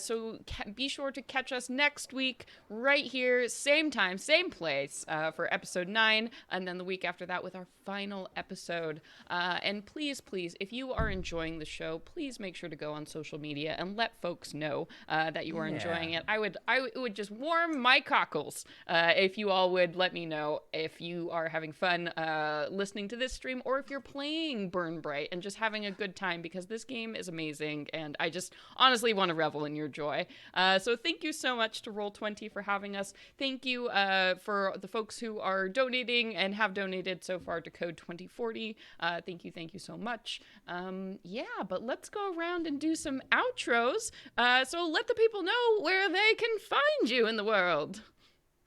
So be sure to catch us next week right here, same time, same place, for episode 9, and then the week after that with our final episode. And please, if you are enjoying the show, please make sure to go on social media and let folks know that you are enjoying it. It would just warm my cockles if you all would let me know if you are having fun listening to this stream, or if you're playing Burn Bryte and just having a good time, because this game is amazing and I just honestly want to revel revel in your joy. So thank you so much to Roll20 for having us. Thank you for the folks who are donating and have donated so far to Code 2040. Thank you so much. But let's go around and do some outros. So let the people know where they can find you in the world.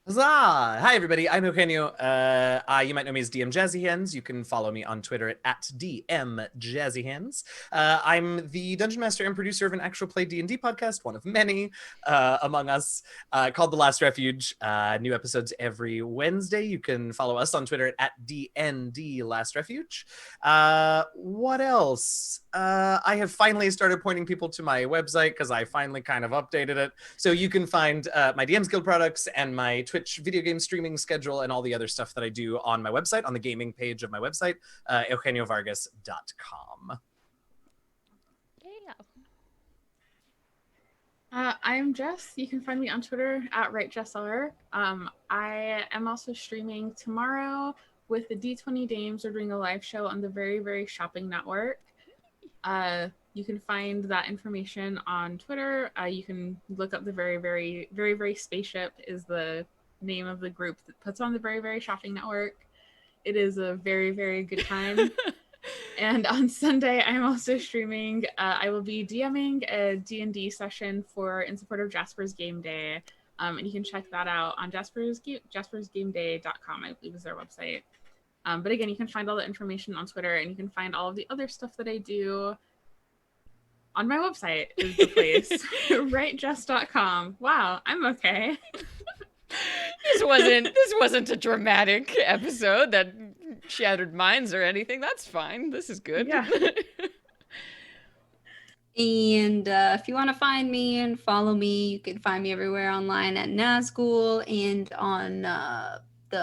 Huzzah! Hi, everybody. I'm Eugenio. You might know me as DM Jazzy Hands. You can follow me on Twitter at DM Jazzy Hands. I'm the Dungeon Master and producer of an actual play D&D podcast, one of many among us, called The Last Refuge. New episodes every Wednesday. You can follow us on Twitter at DND Last Refuge. What else? I have finally started pointing people to my website because I finally kind of updated it. So you can find my DM's Guild products and my Twitch video game streaming schedule and all the other stuff that I do on my website, on the gaming page of my website, eugeniovargas.com. I am Jess. You can find me on Twitter at WriteJessR. I am also streaming tomorrow with the D20 Dames. We're doing a live show on the Very Very Shopping Network. You can find that information on Twitter. You can look up the Very Very Very Very Spaceship is the name of the group that puts on the Very Very Shopping Network. It is a very very good time. And on Sunday, I'm also streaming. I will be DMing a D&D session in support of Jasper's Game Day. And you can check that out on jaspersgameday.com, I believe is their website. But again, you can find all the information on Twitter, and you can find all of the other stuff that I do on my website is the place. WriteJess.com. Wow, I'm okay. This wasn't a dramatic episode that shattered minds or anything. That's fine. This is good. Yeah. And if you want to find me and follow me, you can find me everywhere online at Nazgul and on the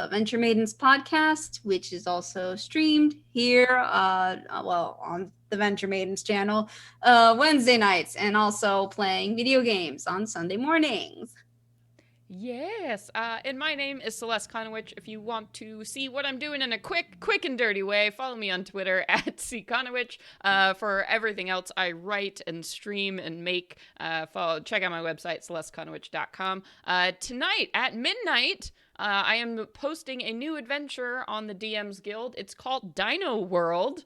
Venture Maidens podcast, which is also streamed here on the Venture Maidens channel Wednesday nights, and also playing video games on Sunday mornings. Yes, and my name is Celeste Conowich. If you want to see what I'm doing in a quick and dirty way, follow me on Twitter at cconowich. For everything else I write and stream and make, check out my website, celesteconowich.com. Tonight at midnight, I am posting a new adventure on the DM's Guild. It's called Dino World.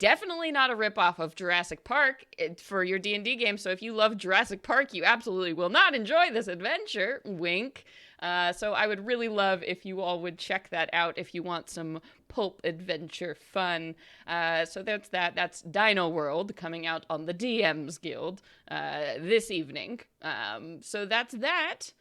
Definitely not a ripoff of Jurassic Park for your D&D game, so if you love Jurassic Park, you absolutely will not enjoy this adventure. Wink. So I would really love if you all would check that out if you want some pulp adventure fun. So that's that. That's Dino World coming out on the DM's Guild this evening. So that's that.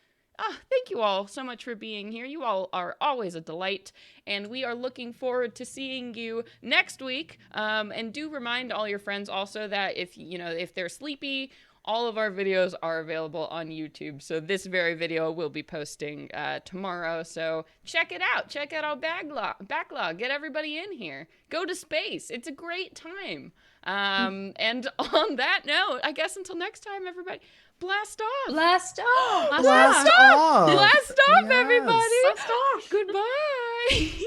Thank you all so much for being here. You all are always a delight, and we are looking forward to seeing you next week. And do remind all your friends also that if they're sleepy, all of our videos are available on YouTube. So this very video will be posting tomorrow. So check it out. Check out our backlog. Get everybody in here. Go to space. It's a great time. And on that note, I guess until next time, everybody. Blast off! Blast off! Blast off! Blast off, Yes. everybody! Blast off! Goodbye!